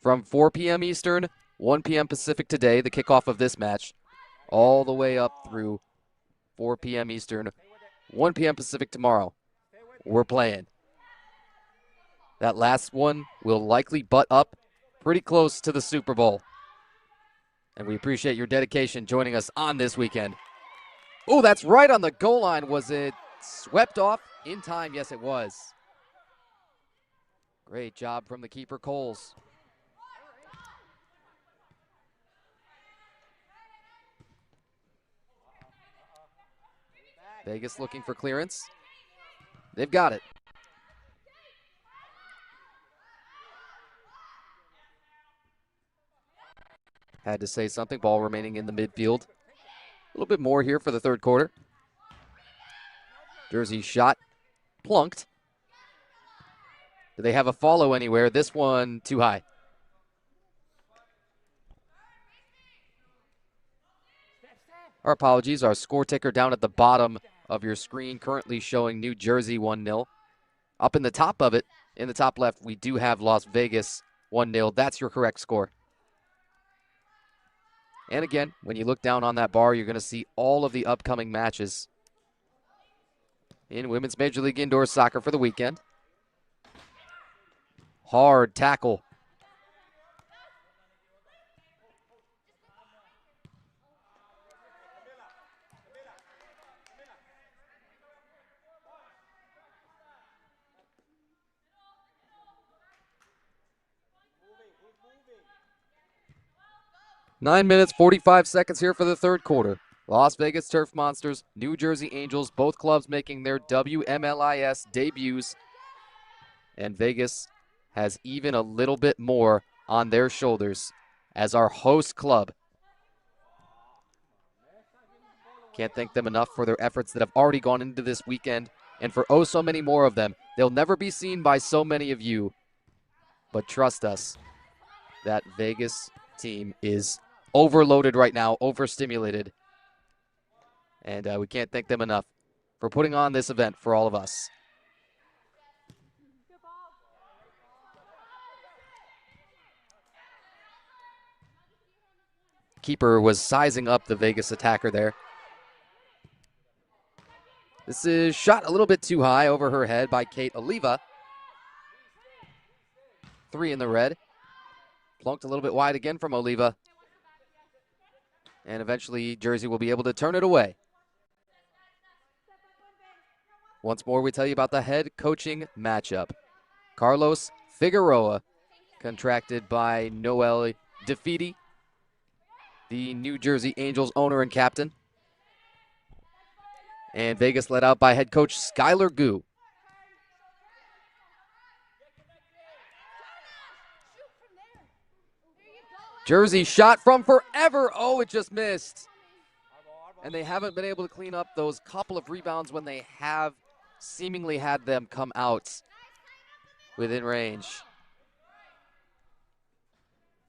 From 4 p.m. Eastern, 1 p.m. Pacific today, the kickoff of this match. all the way up through 4 p.m. Eastern, 1 p.m. Pacific tomorrow. We're playing. That last one will likely butt up pretty close to the Super Bowl. And we appreciate your dedication joining us on this weekend. Oh, that's right on the goal line. Was it swept off in time? Yes, it was. Great job from the keeper, Coles. Vegas looking for clearance. They've got it. Had to say something. Ball remaining in the midfield. A little bit more here for the third quarter. Jersey shot. Plunked. Do they have a follow anywhere? This one too high. Our apologies. Our score ticker down at the bottom of your screen currently showing New Jersey 1-0. Up in the top of it, in the top left, we do have Las Vegas 1-0. That's your correct score. And again, when you look down on that bar, you're going to see all of the upcoming matches in Women's Major League Indoor Soccer for the weekend. Hard tackle. Nine minutes, 45 seconds here for the third quarter. Las Vegas Turf Monsters, New Jersey Angels, both clubs making their WMLIS debuts. And Vegas has even a little bit more on their shoulders as our host club. Can't thank them enough for their efforts that have already gone into this weekend, and for oh so many more of them. They'll never be seen by so many of you, but trust us, that Vegas team is overloaded right now, overstimulated, and we can't thank them enough for putting on this event for all of us. Keeper was sizing up the Vegas attacker there. This is shot a little bit too high over her head by Kate Oliva. 3 in the red. Plunked a little bit wide again from Oliva. And eventually Jersey will be able to turn it away. Once more, we tell you about the head coaching matchup. Carlos Figueroa, contracted by Noel DeFiti, the New Jersey Angels owner and captain. And Vegas led out by head coach Skylar Gu. Jersey shot from forever. Oh, it just missed. And they haven't been able to clean up those couple of rebounds when they have seemingly had them come out within range.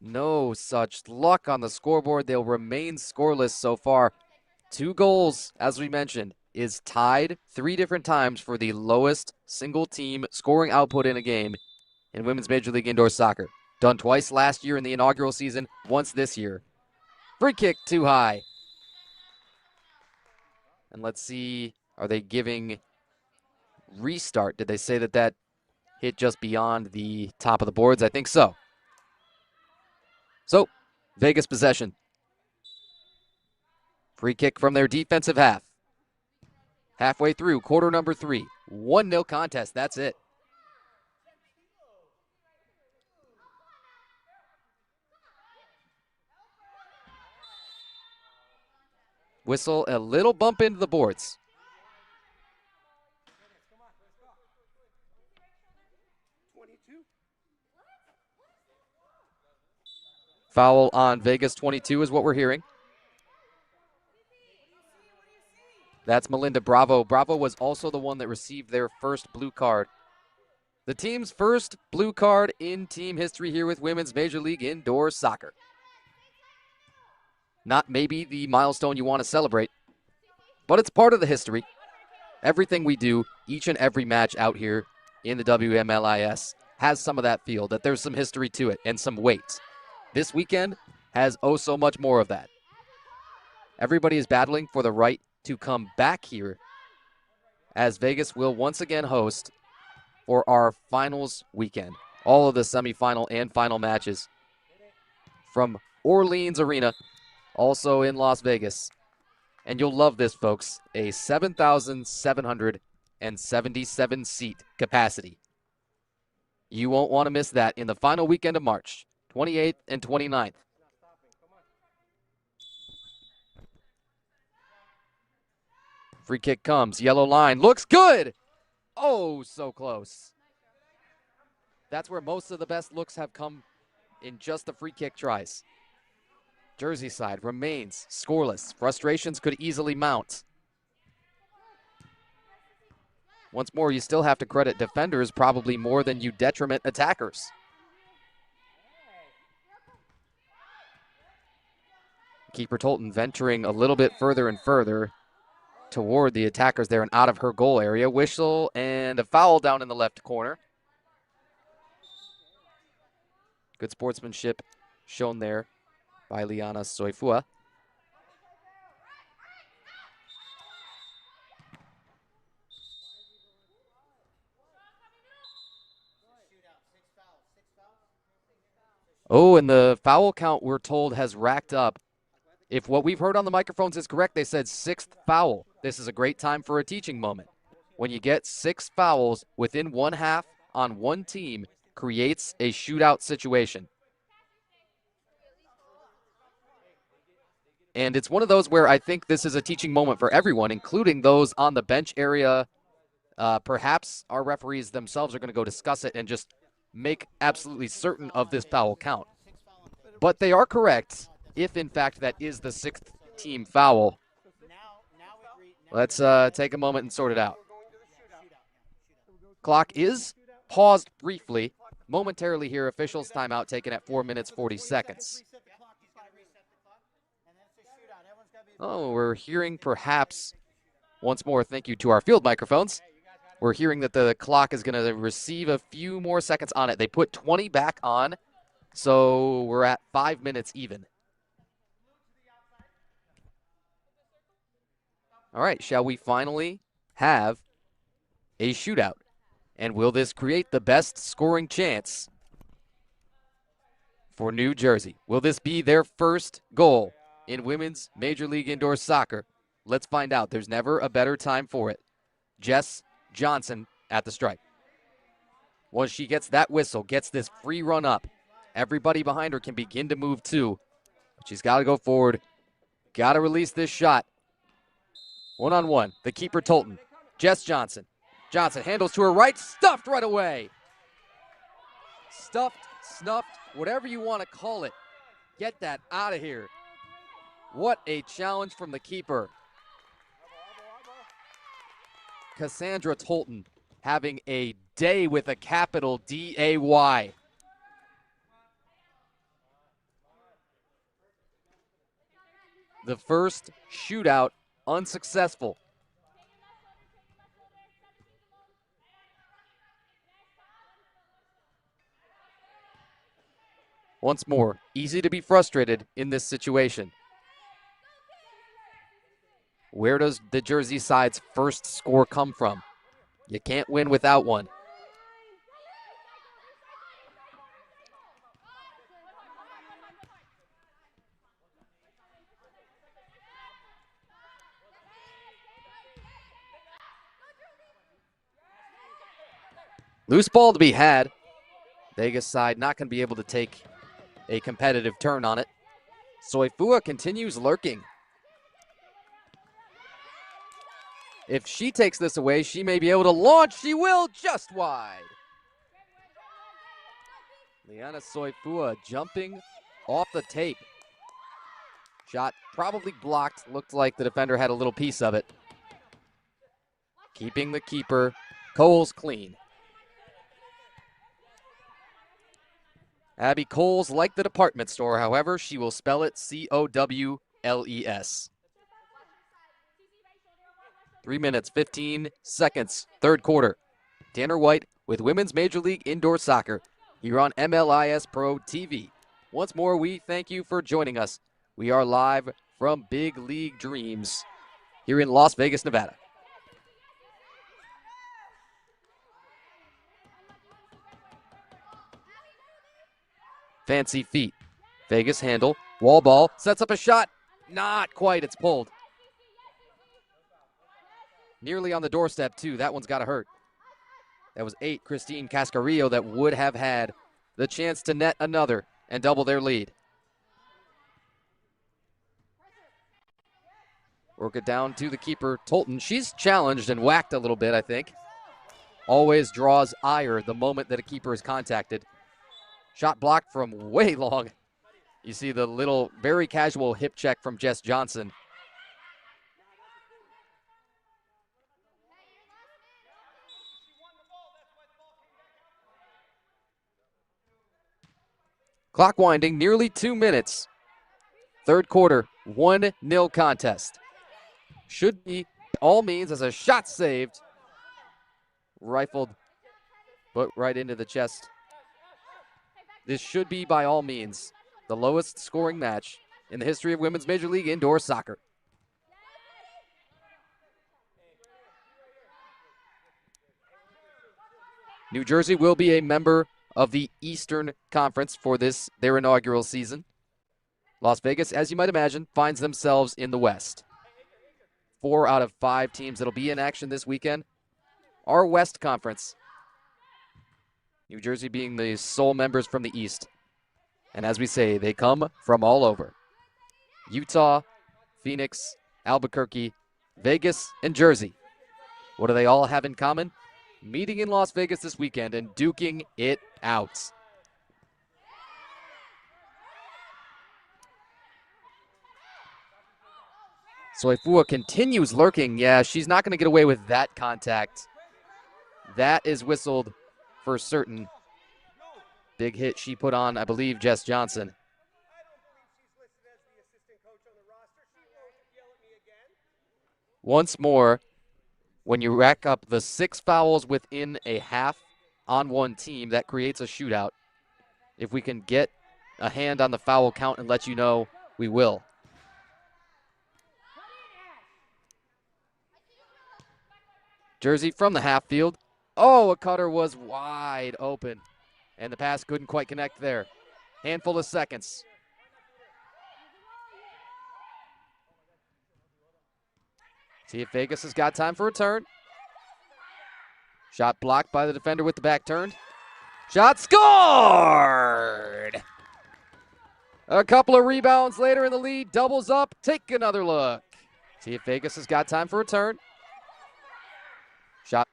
No such luck on the scoreboard. They'll remain scoreless so far. 2 goals, as we mentioned, is tied 3 different times for the lowest single team scoring output in a game in Women's Major League Indoor Soccer. Done twice last year in the inaugural season, once this year. Free kick too high. And let's see, are they giving restart? Did they say that hit just beyond the top of the boards? I think so. So, Vegas possession. Free kick from their defensive half. Halfway through, quarter number 3. 1-0 contest, that's it. Whistle, a little bump into the boards. Foul on Vegas 22 is what we're hearing. That's Melinda Bravo. Bravo was also the one that received their first blue card. The team's first blue card in team history here with Women's Major League Indoor Soccer. Not maybe the milestone you want to celebrate, but it's part of the history. Everything we do, each and every match out here in the WMLIS has some of that feel, that there's some history to it and some weight. This weekend has oh so much more of that. Everybody is battling for the right to come back here, as Vegas will once again host for our finals weekend. All of the semifinal and final matches from Orleans Arena, also in Las Vegas. And you'll love this, folks, a 7,777 seat capacity. You won't want to miss that in the final weekend of March, 28th and 29th. Free kick comes, yellow line, looks good! Oh, so close. That's where most of the best looks have come in just the free kick tries. Jersey side remains scoreless. Frustrations could easily mount. Once more, you still have to credit defenders probably more than you detriment attackers. Keeper Tolton venturing a little bit further and further toward the attackers there and out of her goal area. Whistle and a foul down in the left corner. Good sportsmanship shown there by Liana Soifua. Oh, and the foul count, we're told, has racked up. If what we've heard on the microphones is correct, they said 6th foul. This is a great time for a teaching moment. When you get 6 fouls within one half on one team, creates a shootout situation. And it's one of those where I think this is a teaching moment for everyone, including those on the bench area. Perhaps our referees themselves are going to go discuss it and just make absolutely certain of this foul count. But they are correct if, in fact, that is the 6th team foul. Let's take a moment and sort it out. Clock is paused briefly. Momentarily here, officials timeout taken at 4 minutes, 40 seconds. Oh, we're hearing perhaps, once more, thank you to our field microphones. We're hearing that the clock is going to receive a few more seconds on it. They put 20 back on, so we're at 5 minutes even. All right, shall we finally have a shootout? And will this create the best scoring chance for New Jersey? Will this be their first goal in women's Major League Indoor Soccer? Let's find out. There's never a better time for it. Jess Johnson at the strike. Once she gets that whistle, gets this free run up, everybody behind her can begin to move too. But she's got to go forward. Got to release this shot. One-on-one. The keeper, Tolton. Jess Johnson. Johnson handles to her right, stuffed right away. Stuffed, snuffed, whatever you want to call it. Get that out of here. What a challenge from the keeper. Cassandra Tolton having a day with a capital D-A-Y. The first shootout unsuccessful. Once more, easy to be frustrated in this situation. Where does the Jersey side's first score come from? You can't win without one. Loose ball to be had. Vegas side not going to be able to take a competitive turn on it. Soifua continues lurking. If she takes this away, she may be able to launch. She will, just wide. Liana Soifua jumping off the tape. Shot probably blocked. Looked like the defender had a little piece of it. Keeping the keeper, Coles, clean. Abby Coles, like the department store, however, she will spell it C-O-W-L-E-S. 3 minutes, 15 seconds, third quarter. Tanner White with Women's Major League Indoor Soccer here on MLIS Pro TV. Once more, we thank you for joining us. We are live from big league dreams here in Las Vegas, Nevada. Fancy feet. Vegas handle. Wall ball. Sets up a shot. Not quite. It's pulled. Nearly on the doorstep, too. That one's got to hurt. That was 8, Christine Cascarillo, that would have had the chance to net another and double their lead. Work it down to the keeper, Tolton. She's challenged and whacked a little bit, I think. Always draws ire the moment that a keeper is contacted. Shot blocked from way long. You see the little, very casual hip check from Jess Johnson. Clock winding, nearly 2 minutes. Third quarter, 1-0 contest. Should be, all means, as a shot saved. Rifled, but right into the chest. This should be, by all means, the lowest scoring match in the history of Women's Major League Indoor Soccer. New Jersey will be a member of the Eastern Conference for their inaugural season. Las Vegas, as you might imagine, finds themselves in the West. 4 out of 5 teams that'll be in action this weekend are West Conference. New Jersey being the sole members from the East. And as we say, they come from all over. Utah, Phoenix, Albuquerque, Vegas, and Jersey. What do they all have in common? Meeting in Las Vegas this weekend and duking it out. Soifua continues lurking. Yeah, she's not going to get away with that contact. That is whistled for certain. Big hit she put on, I believe, Jess Johnson. Once more, when you rack up the 6 fouls within a half on one team, that creates a shootout. If we can get a hand on the foul count and let you know, we will. Jersey from the half field. Oh, a cutter was wide open, and the pass couldn't quite connect there. Handful of seconds. See if Vegas has got time for a turn. Shot blocked by the defender with the back turned. Shot scored! A couple of rebounds later in the lead. Doubles up. Take another look. See if Vegas has got time for a turn. Shot.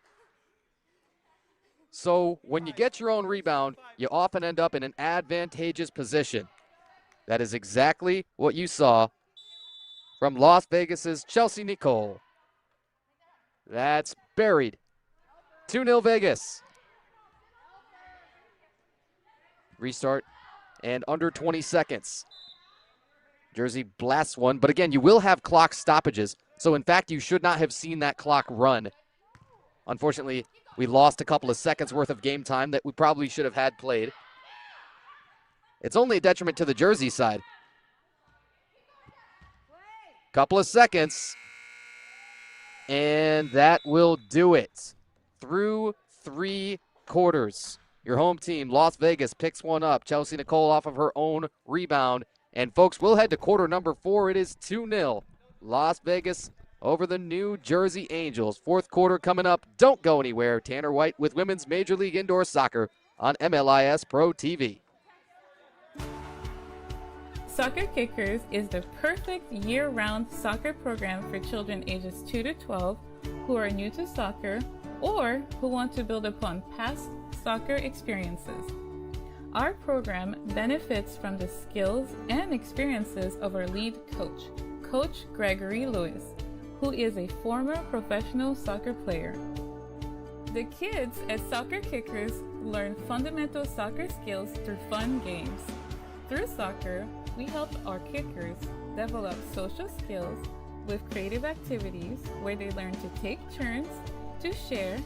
So when you get your own rebound, you often end up in an advantageous position. That is exactly what you saw from Las Vegas's Chelsea Nicole. That's buried. 2-0 Vegas. Restart and under 20 seconds. Jersey blasts one, but again, you will have clock stoppages. So in fact, you should not have seen that clock run. Unfortunately, we lost a couple of seconds worth of game time that we probably should have had played. It's only a detriment to the Jersey side. Couple of seconds. And that will do it. Through 3 quarters. Your home team, Las Vegas, picks one up. Chelsea Nicole off of her own rebound. And folks, we'll head to quarter number 4. It is 2-0. Las Vegas over the New Jersey Angels. 4th quarter coming up. Don't go anywhere. Tanner White with Women's Major League Indoor Soccer on MLIS Pro TV. Soccer Kickers is the perfect year-round soccer program for children ages 2 to 12 who are new to soccer or who want to build upon past soccer experiences. Our program benefits from the skills and experiences of our lead coach, Coach Gregory Lewis, who is a former professional soccer player. The kids at Soccer Kickers learn fundamental soccer skills through fun games. Through soccer, we help our kickers develop social skills with creative activities where they learn to take turns, to share,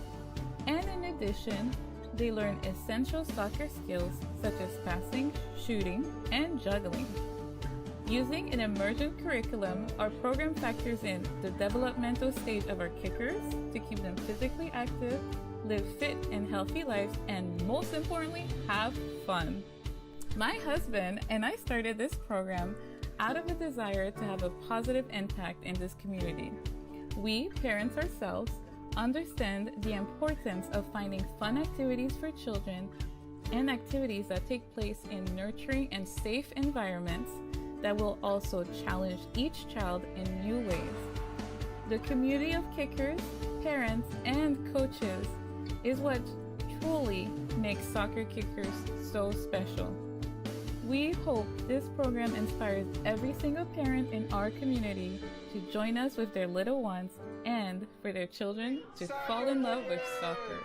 and in addition, they learn essential soccer skills such as passing, shooting, and juggling. Using an emergent curriculum, our program factors in the developmental stage of our kickers to keep them physically active, live fit and healthy lives, and most importantly, have fun. My husband and I started this program out of a desire to have a positive impact in this community. We, parents ourselves, understand the importance of finding fun activities for children and activities that take place in nurturing and safe environments that will also challenge each child in new ways. The community of kickers, parents, and coaches is what truly makes Soccer Kickers so special. We hope this program inspires every single parent in our community to join us with their little ones and for their children to fall in love with soccer.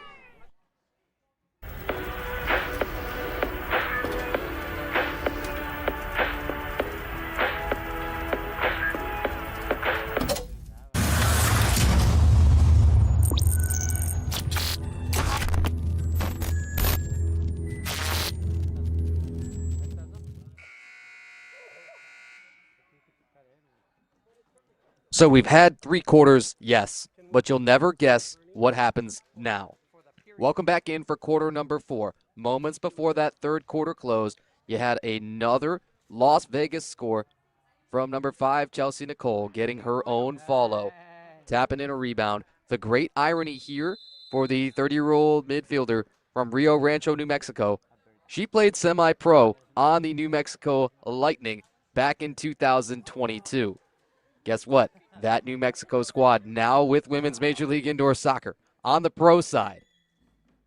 So we've had 3 quarters, yes, but you'll never guess what happens now. Welcome back in for quarter number 4. Moments before that third quarter closed, you had another Las Vegas score from number 5, Chelsea Nicole, getting her own follow, tapping in a rebound. The great irony here for the 30-year-old midfielder from Rio Rancho, New Mexico, she played semi-pro on the New Mexico Lightning back in 2022. Guess what? That New Mexico squad now with Women's Major League Indoor Soccer on the pro side.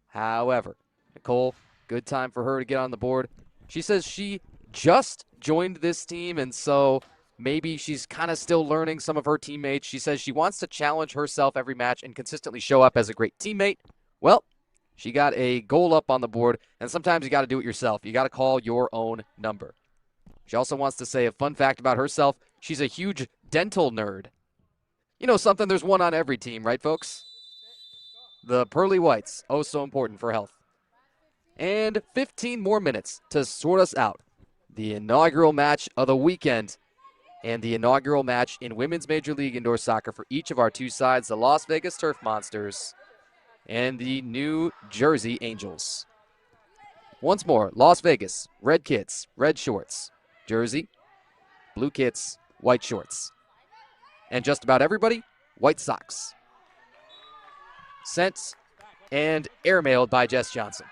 However, Nicole, good time for her to get on the board. She says she just joined this team, and so maybe she's kind of still learning some of her teammates. She says she wants to challenge herself every match and consistently show up as a great teammate. Well, she got a goal up on the board, and sometimes you got to do it yourself. You got to call your own number. She also wants to say a fun fact about herself. She's a huge dental nerd. You know something, there's one on every team, right, folks? The pearly whites, oh so important for health. And 15 more minutes to sort us out. The inaugural match of the weekend and the inaugural match in Women's Major League Indoor Soccer for each of our 2 sides, the Las Vegas Turf Monsters and the New Jersey Angels. Once more, Las Vegas, red kits, red shorts. Jersey, blue kits, white shorts. And just about everybody, white socks. Sent and airmailed by Jess Johnson.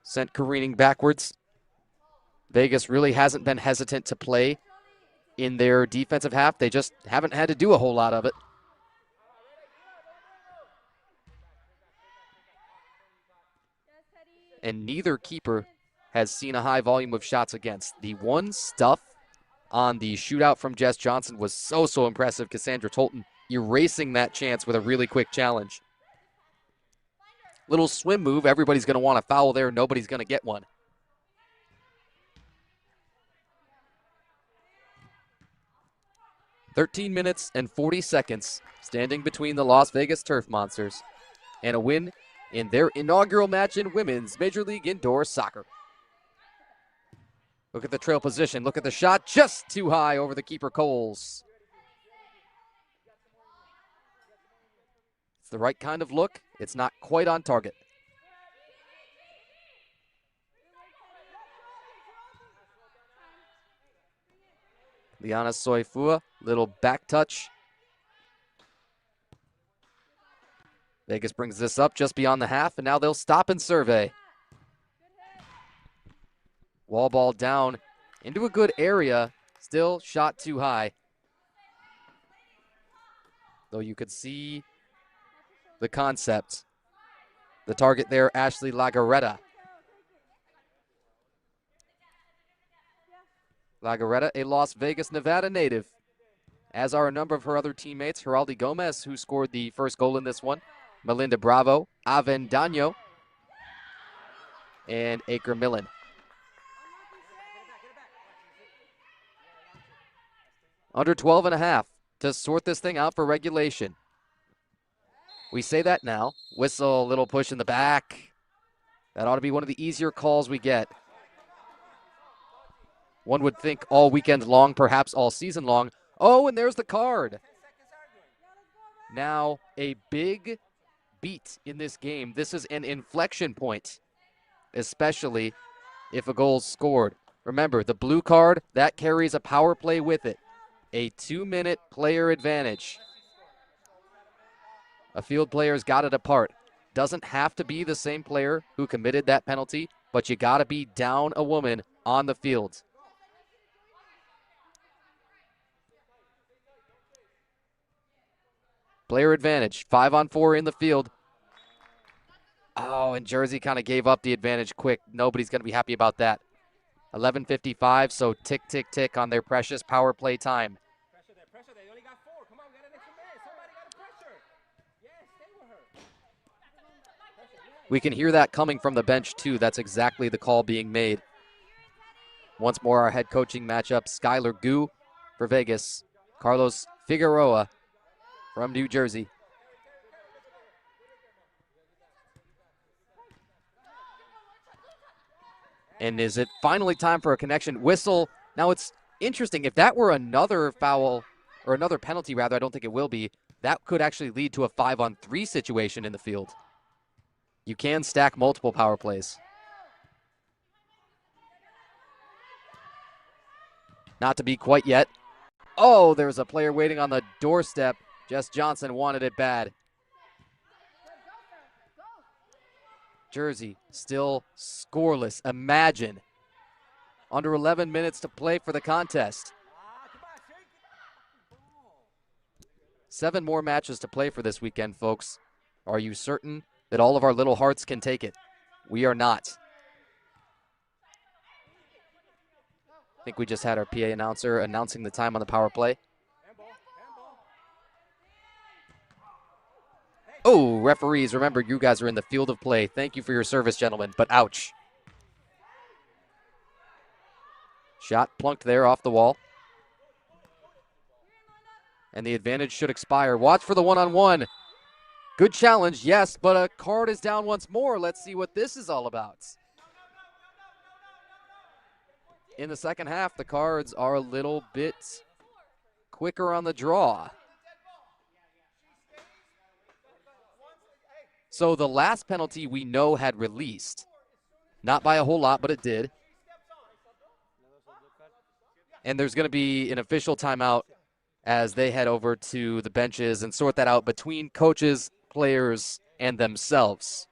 Sent careening backwards. Vegas really hasn't been hesitant to play in their defensive half. They just haven't had to do a whole lot of it. And neither keeper has seen a high volume of shots against. The one stuff on the shootout from Jess Johnson was so impressive. Cassandra Tolton erasing that chance with a really quick challenge. Little swim move. Everybody's going to want a foul there. Nobody's going to get one. "13 minutes and 40 seconds standing between the Las Vegas Turf Monsters and a win in their inaugural match in Women's Major League Indoor Soccer." Look at the trail position. Look at the shot. Just too high over the keeper, Coles. It's the right kind of look. It's not quite on target. Liana Soifua, little back touch. Vegas brings this up just beyond the half, and now they'll stop and survey. Wall ball down into a good area. Still shot too high. Though you could see the concept. The target there, Ashley Lagaretta. Lagaretta, a Las Vegas, Nevada native, as are a number of her other teammates. Geraldi Gomez, who scored the first goal in this one. Melinda Bravo, Avendaño, and Acre Millen. Under 12 and a half to sort this thing out for regulation. We say that now. Whistle, little push in the back. That ought to be one of the easier calls we get. One would think all weekend long, perhaps all season long. Oh, and there's the card. Now a big beat in this game. This is an inflection point, especially if a goal's scored. Remember, the blue card, that carries a power play with it. A 2-minute player advantage. A field player's got it apart. Doesn't have to be the same player who committed that penalty, but you got to be down a woman on the field. Player advantage, 5-on-4 in the field. Oh, and Jersey kind of gave up the advantage quick. Nobody's going to be happy about that. 11:55, so tick, tick, tick on their precious power play time. Pressure there. You only got 4. Come on, get an extra man. Somebody got to pressure. Yes, stay with her. We can hear that coming from the bench, too. That's exactly the call being made. Once more, our head coaching matchup, Skylar Gu for Vegas, Carlos Figueroa from New Jersey. And is it finally time for a connection? Whistle. Now it's interesting. If that were another foul, or another penalty rather, I don't think it will be, that could actually lead to a 5-on-3 situation in the field. You can stack multiple power plays. Not to be quite yet. Oh, there's a player waiting on the doorstep. Jess Johnson wanted it bad. Jersey still scoreless. Imagine. Under 11 minutes to play for the contest. 7 more matches to play for this weekend, folks. Are you certain that all of our little hearts can take it? We are not. I think we just had our PA announcer announcing the time on the power play. Oh, referees, remember, you guys are in the field of play. Thank you for your service, gentlemen, but ouch. Shot plunked there off the wall. And the advantage should expire. Watch for the one-on-one. Good challenge, yes, but a card is down once more. Let's see what this is all about. In the second half, the Cards are a little bit quicker on the draw. So the last penalty we know had released. Not by a whole lot, but it did. And there's going to be an official timeout as they head over to the benches and sort that out between coaches, players, and themselves.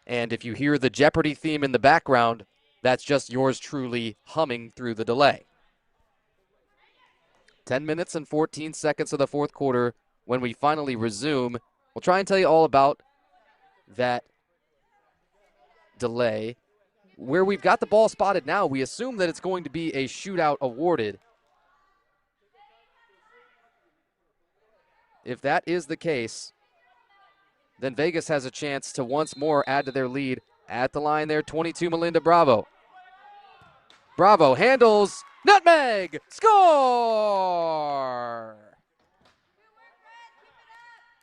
And if you hear the Jeopardy theme in the background, that's just yours truly humming through the delay. 10 minutes and 14 seconds of the fourth quarter. When we finally resume, we'll try and tell you all about that delay. Where we've got the ball spotted now, we assume that it's going to be a shootout awarded. If that is the case, then Vegas has a chance to once more add to their lead. At the line there, 22, Melinda Bravo. Bravo handles, nutmeg, score!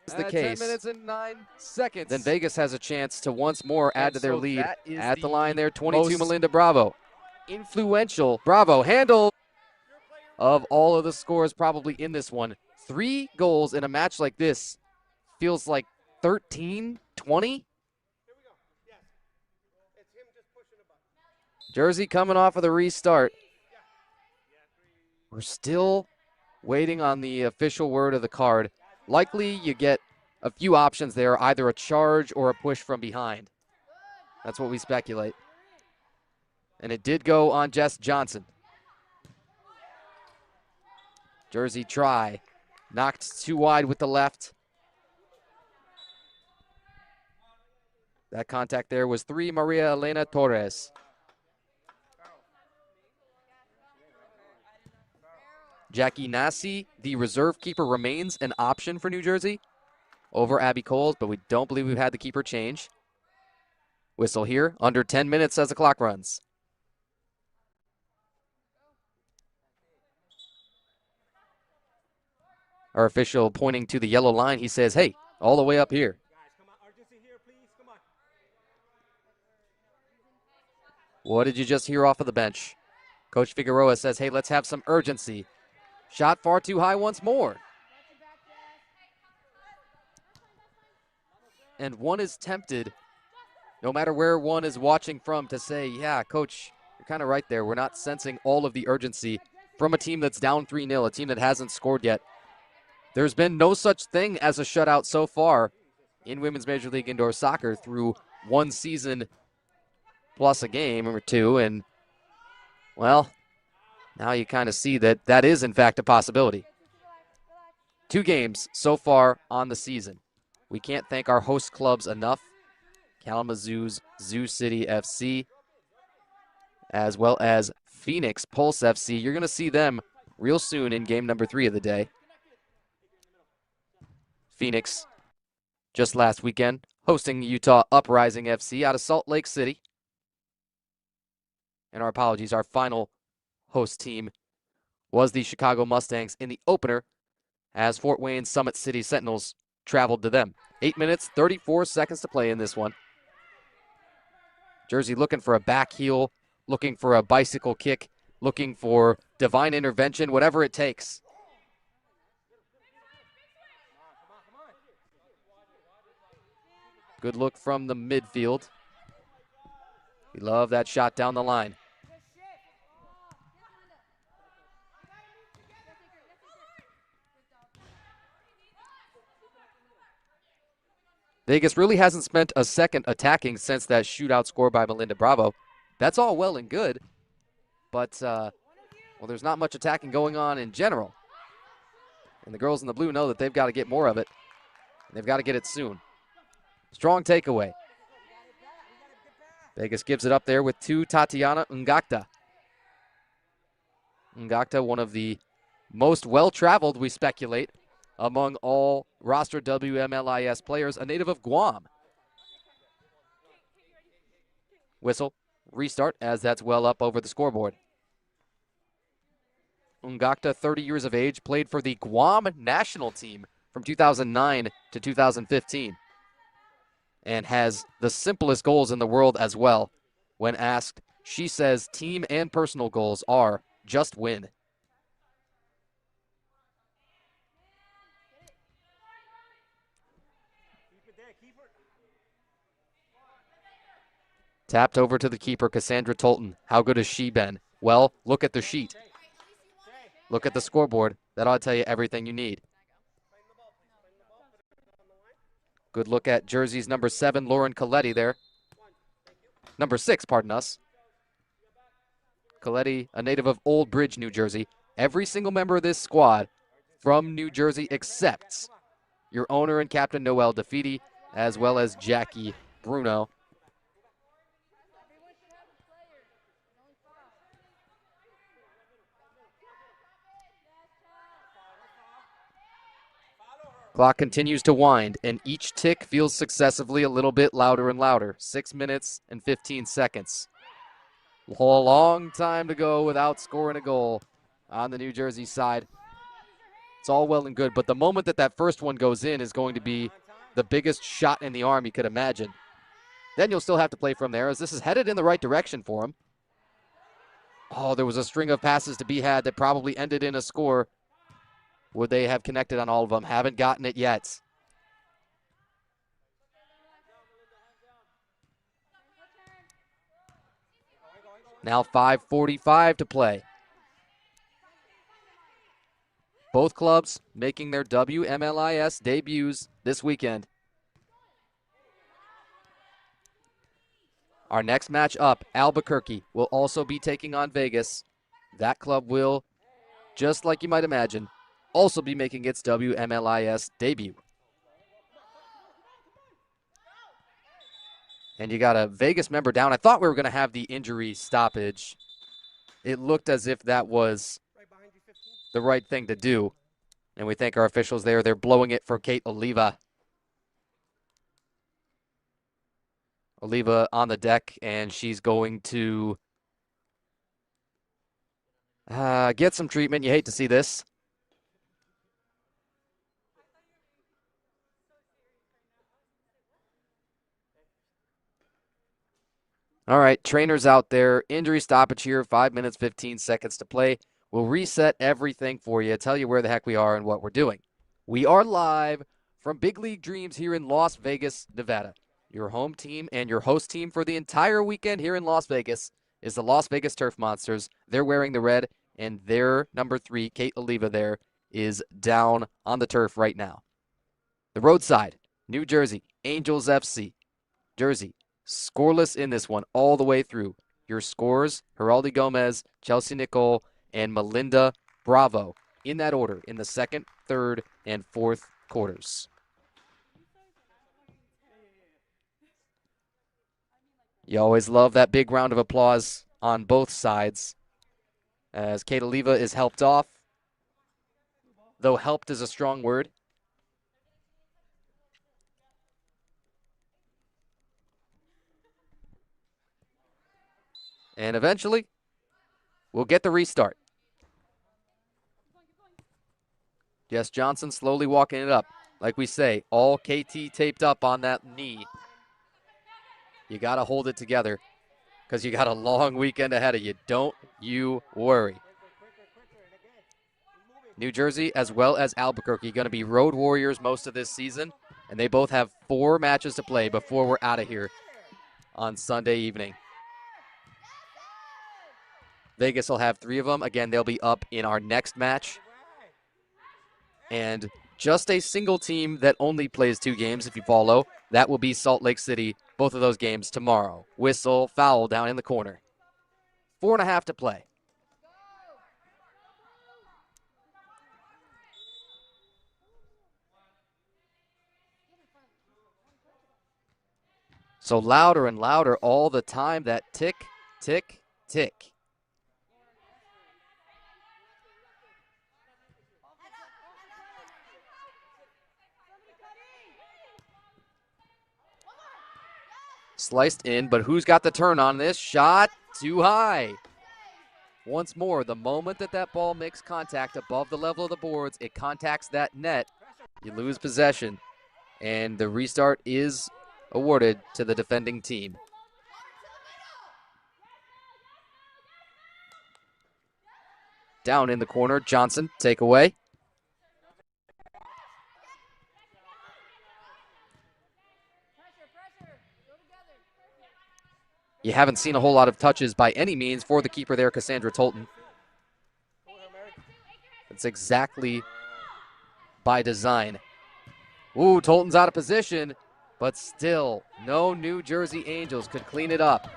Is the case. 10 minutes and 9 seconds. Then Vegas has a chance to once more add to their lead. At the line there, 22, Melinda Bravo. Influential, Bravo handle of all of the scores probably in this one. 3 goals in a match like this feels like 13, 20. Jersey coming off of the restart. We're still waiting on the official word of the card. Likely you get a few options there, either a charge or a push from behind. That's what we speculate. And it did go on Jess Johnson. Jersey try. Knocked too wide with the left. That contact there was 3, Maria Elena Torres. Jackie Nassi, the reserve keeper, remains an option for New Jersey over Abby Coles, but we don't believe we've had the keeper change. Whistle here, under 10 minutes as the clock runs. Our official pointing to the yellow line, he says, hey, all the way up here. Guys, come on. Urgency here, please. Come on. What did you just hear off of the bench? Coach Figueroa says, hey, let's have some urgency. Shot far too high once more. And one is tempted, no matter where one is watching from, to say, yeah, Coach, you're kind of right there. We're not sensing all of the urgency from a team that's down 3-0, a team that hasn't scored yet. There's been no such thing as a shutout so far in Women's Major League Indoor Soccer through one season plus a game or two. And, well, now you kind of see that that is, in fact, a possibility. 2 games so far on the season. We can't thank our host clubs enough. Kalamazoo's Zoo City FC, as well as Phoenix Pulse FC. You're going to see them real soon in game number 3 of the day. Phoenix, just last weekend, hosting Utah Uprising FC out of Salt Lake City. And our apologies, our final host team was the Chicago Mustangs in the opener as Fort Wayne Summit City Sentinels traveled to them. 8 minutes, 34 seconds to play in this one. Jersey looking for a back heel, looking for a bicycle kick, looking for divine intervention, whatever it takes. Good look from the midfield. We love that shot down the line. Vegas really hasn't spent a second attacking since that shootout score by Melinda Bravo. That's all well and good, but, well, there's not much attacking going on in general. And the girls in the blue know that they've got to get more of it. They've got to get it soon. Strong takeaway. Vegas gives it up there with Tatiana Ngakta. Ngakta, one of the most well-traveled, we speculate, among all roster WMLIS players, a native of Guam. Whistle, restart, as that's well up over the scoreboard. Ngakta, 30 years of age, played for the Guam national team from 2009 to 2015. And has the simplest goals in the world as well. When asked, she says team and personal goals are just win. Tapped over to the keeper, Cassandra Tolton. How good has she been? Well, look at the sheet. Look at the scoreboard. That ought to tell you everything you need. Good look at jerseys number 7, Lauren Coletti there. Number 6, pardon us. Coletti, a native of Old Bridge, New Jersey. Every single member of this squad from New Jersey except your owner and captain, Noelle DeFiti, as well as Jackie Bruno. Clock continues to wind, and each tick feels successively a little bit louder and louder. 6 minutes and 15 seconds. A long time to go without scoring a goal on the New Jersey side. It's all well and good, but the moment that that first one goes in is going to be the biggest shot in the arm you could imagine. Then you'll still have to play from there, as this is headed in the right direction for him. Oh, there was a string of passes to be had that probably ended in a score. Would they have connected on all of them? Haven't gotten it yet. Now 5:45 to play. Both clubs making their WMLIS debuts this weekend. Our next match up, Albuquerque, will also be taking on Vegas. That club will, just like you might imagine, also be making its WMLIS debut. And you got a Vegas member down. I thought we were going to have the injury stoppage. It looked as if that was the right thing to do. And we thank our officials there. They're blowing it for Kate Oliva. Oliva on the deck, and she's going to get some treatment. You hate to see this. All right, trainers out there, injury stoppage here, 5 minutes, 15 seconds to play. We'll reset everything for you, tell you where the heck we are and what we're doing. We are live from Big League Dreams here in Las Vegas, Nevada. Your home team and your host team for the entire weekend here in Las Vegas is the Las Vegas Turf Monsters. They're wearing the red, and their number 3, Kate Oliva there, is down on the turf right now. The roadside, New Jersey, Angels FC. Jersey, scoreless in this one all the way through. Your scores, Geraldi Gomez, Chelsea Nicole, and Melinda Bravo in that order in the second, third, and fourth quarters. You always love that big round of applause on both sides as Kate Oliva is helped off, though helped is a strong word. And eventually, we'll get the restart. Jess Johnson slowly walking it up. Like we say, all KT taped up on that knee. You got to hold it together because you got a long weekend ahead of you. Don't you worry. New Jersey as well as Albuquerque going to be road warriors most of this season, and they both have 4 matches to play before we're out of here on Sunday evening. Vegas will have 3 of them. Again, they'll be up in our next match. And just a single team that only plays 2 games, if you follow, that will be Salt Lake City, both of those games tomorrow. Whistle, foul down in the corner. 4.5 to play. So louder and louder all the time, that tick, tick, tick. Sliced in, but who's got the turn on this? Shot too high. Once more, the moment that ball makes contact above the level of the boards, it contacts that net, you lose possession, and the restart is awarded to the defending team. Down in the corner, Johnson, takeaway. You haven't seen a whole lot of touches by any means for the keeper there, Cassandra Tolton. It's exactly by design. Ooh, Tolton's out of position, but still, no New Jersey Angels could clean it up.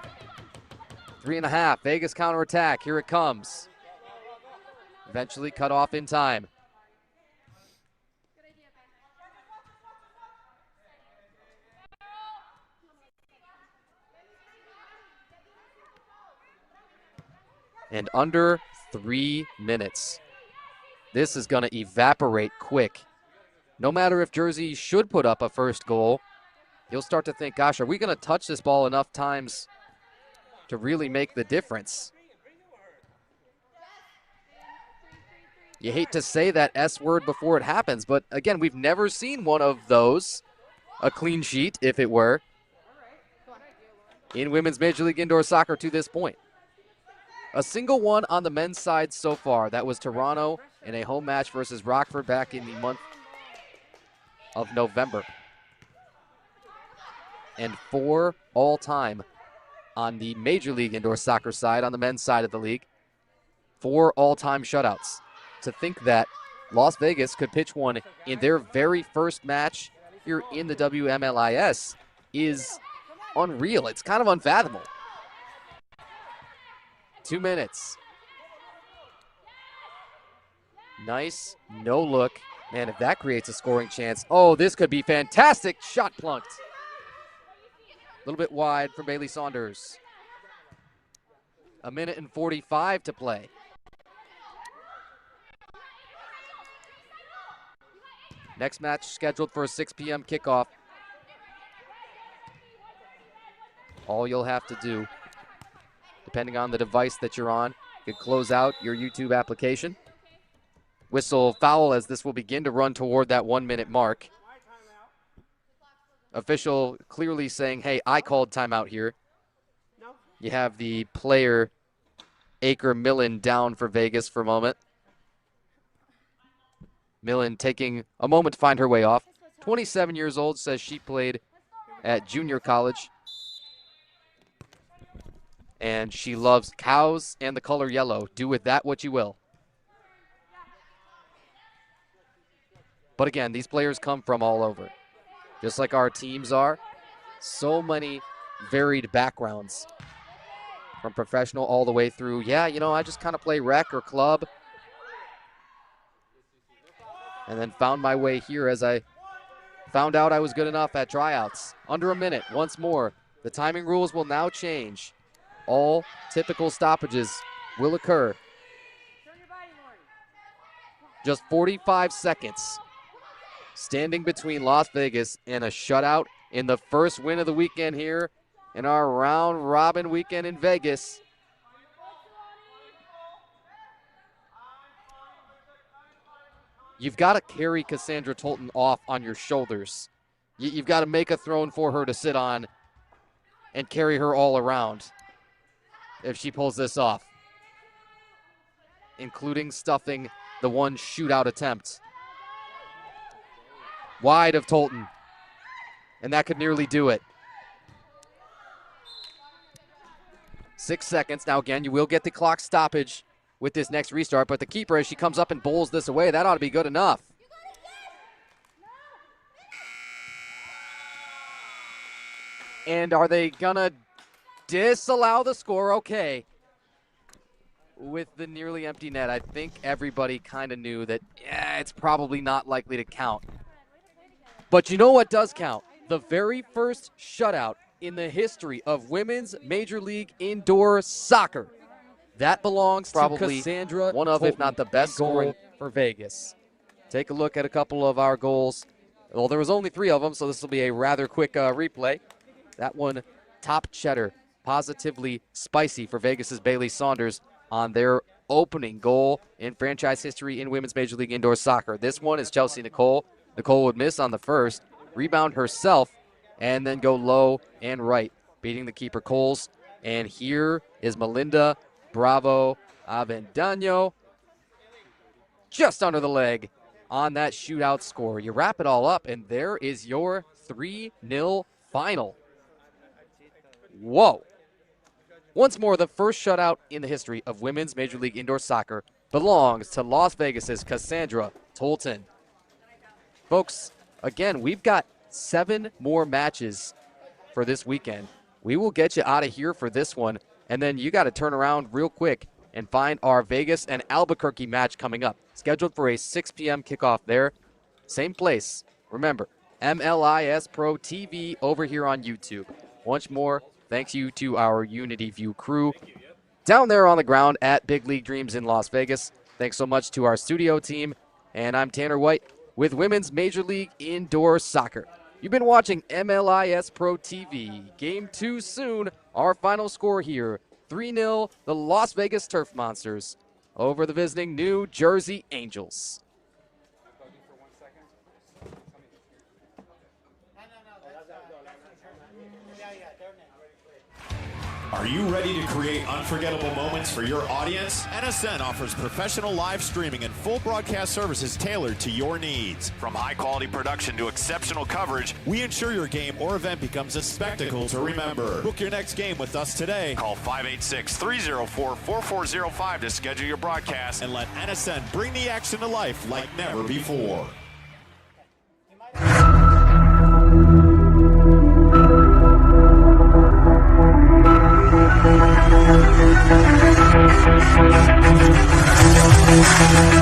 3.5, Vegas counterattack, here it comes. Eventually cut off in time. And under 3 minutes. This is going to evaporate quick. No matter if Jersey should put up a first goal, you'll start to think, gosh, are we going to touch this ball enough times to really make the difference? You hate to say that S word before it happens, but again, we've never seen one of those, a clean sheet, if it were, in Women's Major League Indoor Soccer to this point. A single one on the men's side so far. That was Toronto in a home match versus Rockford back in the month of November. And 4 all-time on the Major League Indoor Soccer side, on the men's side of the league. 4 all-time shutouts. To think that Las Vegas could pitch one in their very first match here in the WMLIS is unreal. It's kind of unfathomable. 2 minutes. Nice, no look. Man, if that creates a scoring chance. Oh, this could be fantastic. Shot plunked. A little bit wide for Bailey Saunders. 1:45 to play. Next match scheduled for a 6 p.m. kickoff. All you'll have to do, depending on the device that you're on, you can close out your YouTube application. Whistle foul as this will begin to run toward that 1 minute mark. Official clearly saying, hey, I called timeout here. You have the player Acre Millen down for Vegas for a moment. Millen taking a moment to find her way off. 27 years old, says she played at junior college. And she loves cows and the color yellow. Do with that what you will. But again, these players come from all over. Just like our teams are. So many varied backgrounds. From professional all the way through, yeah, you know, I just kind of play rec or club. And then found my way here as I found out I was good enough at tryouts. Under a minute, once more. The timing rules will now change. All typical stoppages will occur. Just 45 seconds. Standing between Las Vegas and a shutout in the first win of the weekend here in our round robin weekend in Vegas. You've got to carry Cassandra Tolton off on your shoulders. You've got to make a throne for her to sit on and carry her all around if she pulls this off, including stuffing the one shootout attempt wide of Tolton, and that could nearly do it. 6 seconds. Now again, you will get the clock stoppage with this next restart, but the keeper, as she comes up and bowls this away, that ought to be good enough. And are they gonna disallow the score? Okay. With the nearly empty net, I think everybody kind of knew that, yeah, it's probably not likely to count. But you know what does count? The very first shutout in the history of women's Major League indoor soccer. That belongs probably to Cassandra, one of, if not the best scoring for Vegas. Take a look at a couple of our goals. Well, there was only 3 of them, so this will be a rather quick replay. That one, top cheddar, positively spicy for Vegas's Bailey Saunders on their opening goal in franchise history in women's Major League indoor soccer. This one is Chelsea Nicole. Nicole would miss on the first, rebound herself, and then go low and right, beating the keeper Coles. And here is Melinda Bravo Avendano, just under the leg on that shootout score. You wrap it all up, and there is your 3-0 final. Whoa. Once more, the first shutout in the history of women's Major League indoor soccer belongs to Las Vegas's Cassandra Tolton. Folks, again, we've got 7 more matches for this weekend. We will get you out of here for this one, and then you got to turn around real quick and find our Vegas and Albuquerque match coming up. Scheduled for a 6 p.m. kickoff there. Same place. Remember, MLIS Pro TV over here on YouTube. Once more, thanks you to our Unity View crew down there on the ground at Big League Dreams in Las Vegas. Thanks so much to our studio team, and I'm Tanner White with Women's Major League Indoor Soccer. You've been watching MLIS Pro TV. Game 2 soon. Our final score here, 3-0, the Las Vegas Turf Monsters over the visiting New Jersey Angels. Are you ready to create unforgettable moments for your audience? NSN offers professional live streaming and full broadcast services tailored to your needs. From high-quality production to exceptional coverage, we ensure your game or event becomes a spectacle to remember. Book your next game with us today. Call 586-304-4405 to schedule your broadcast and let NSN bring the action to life like never before. Thank you.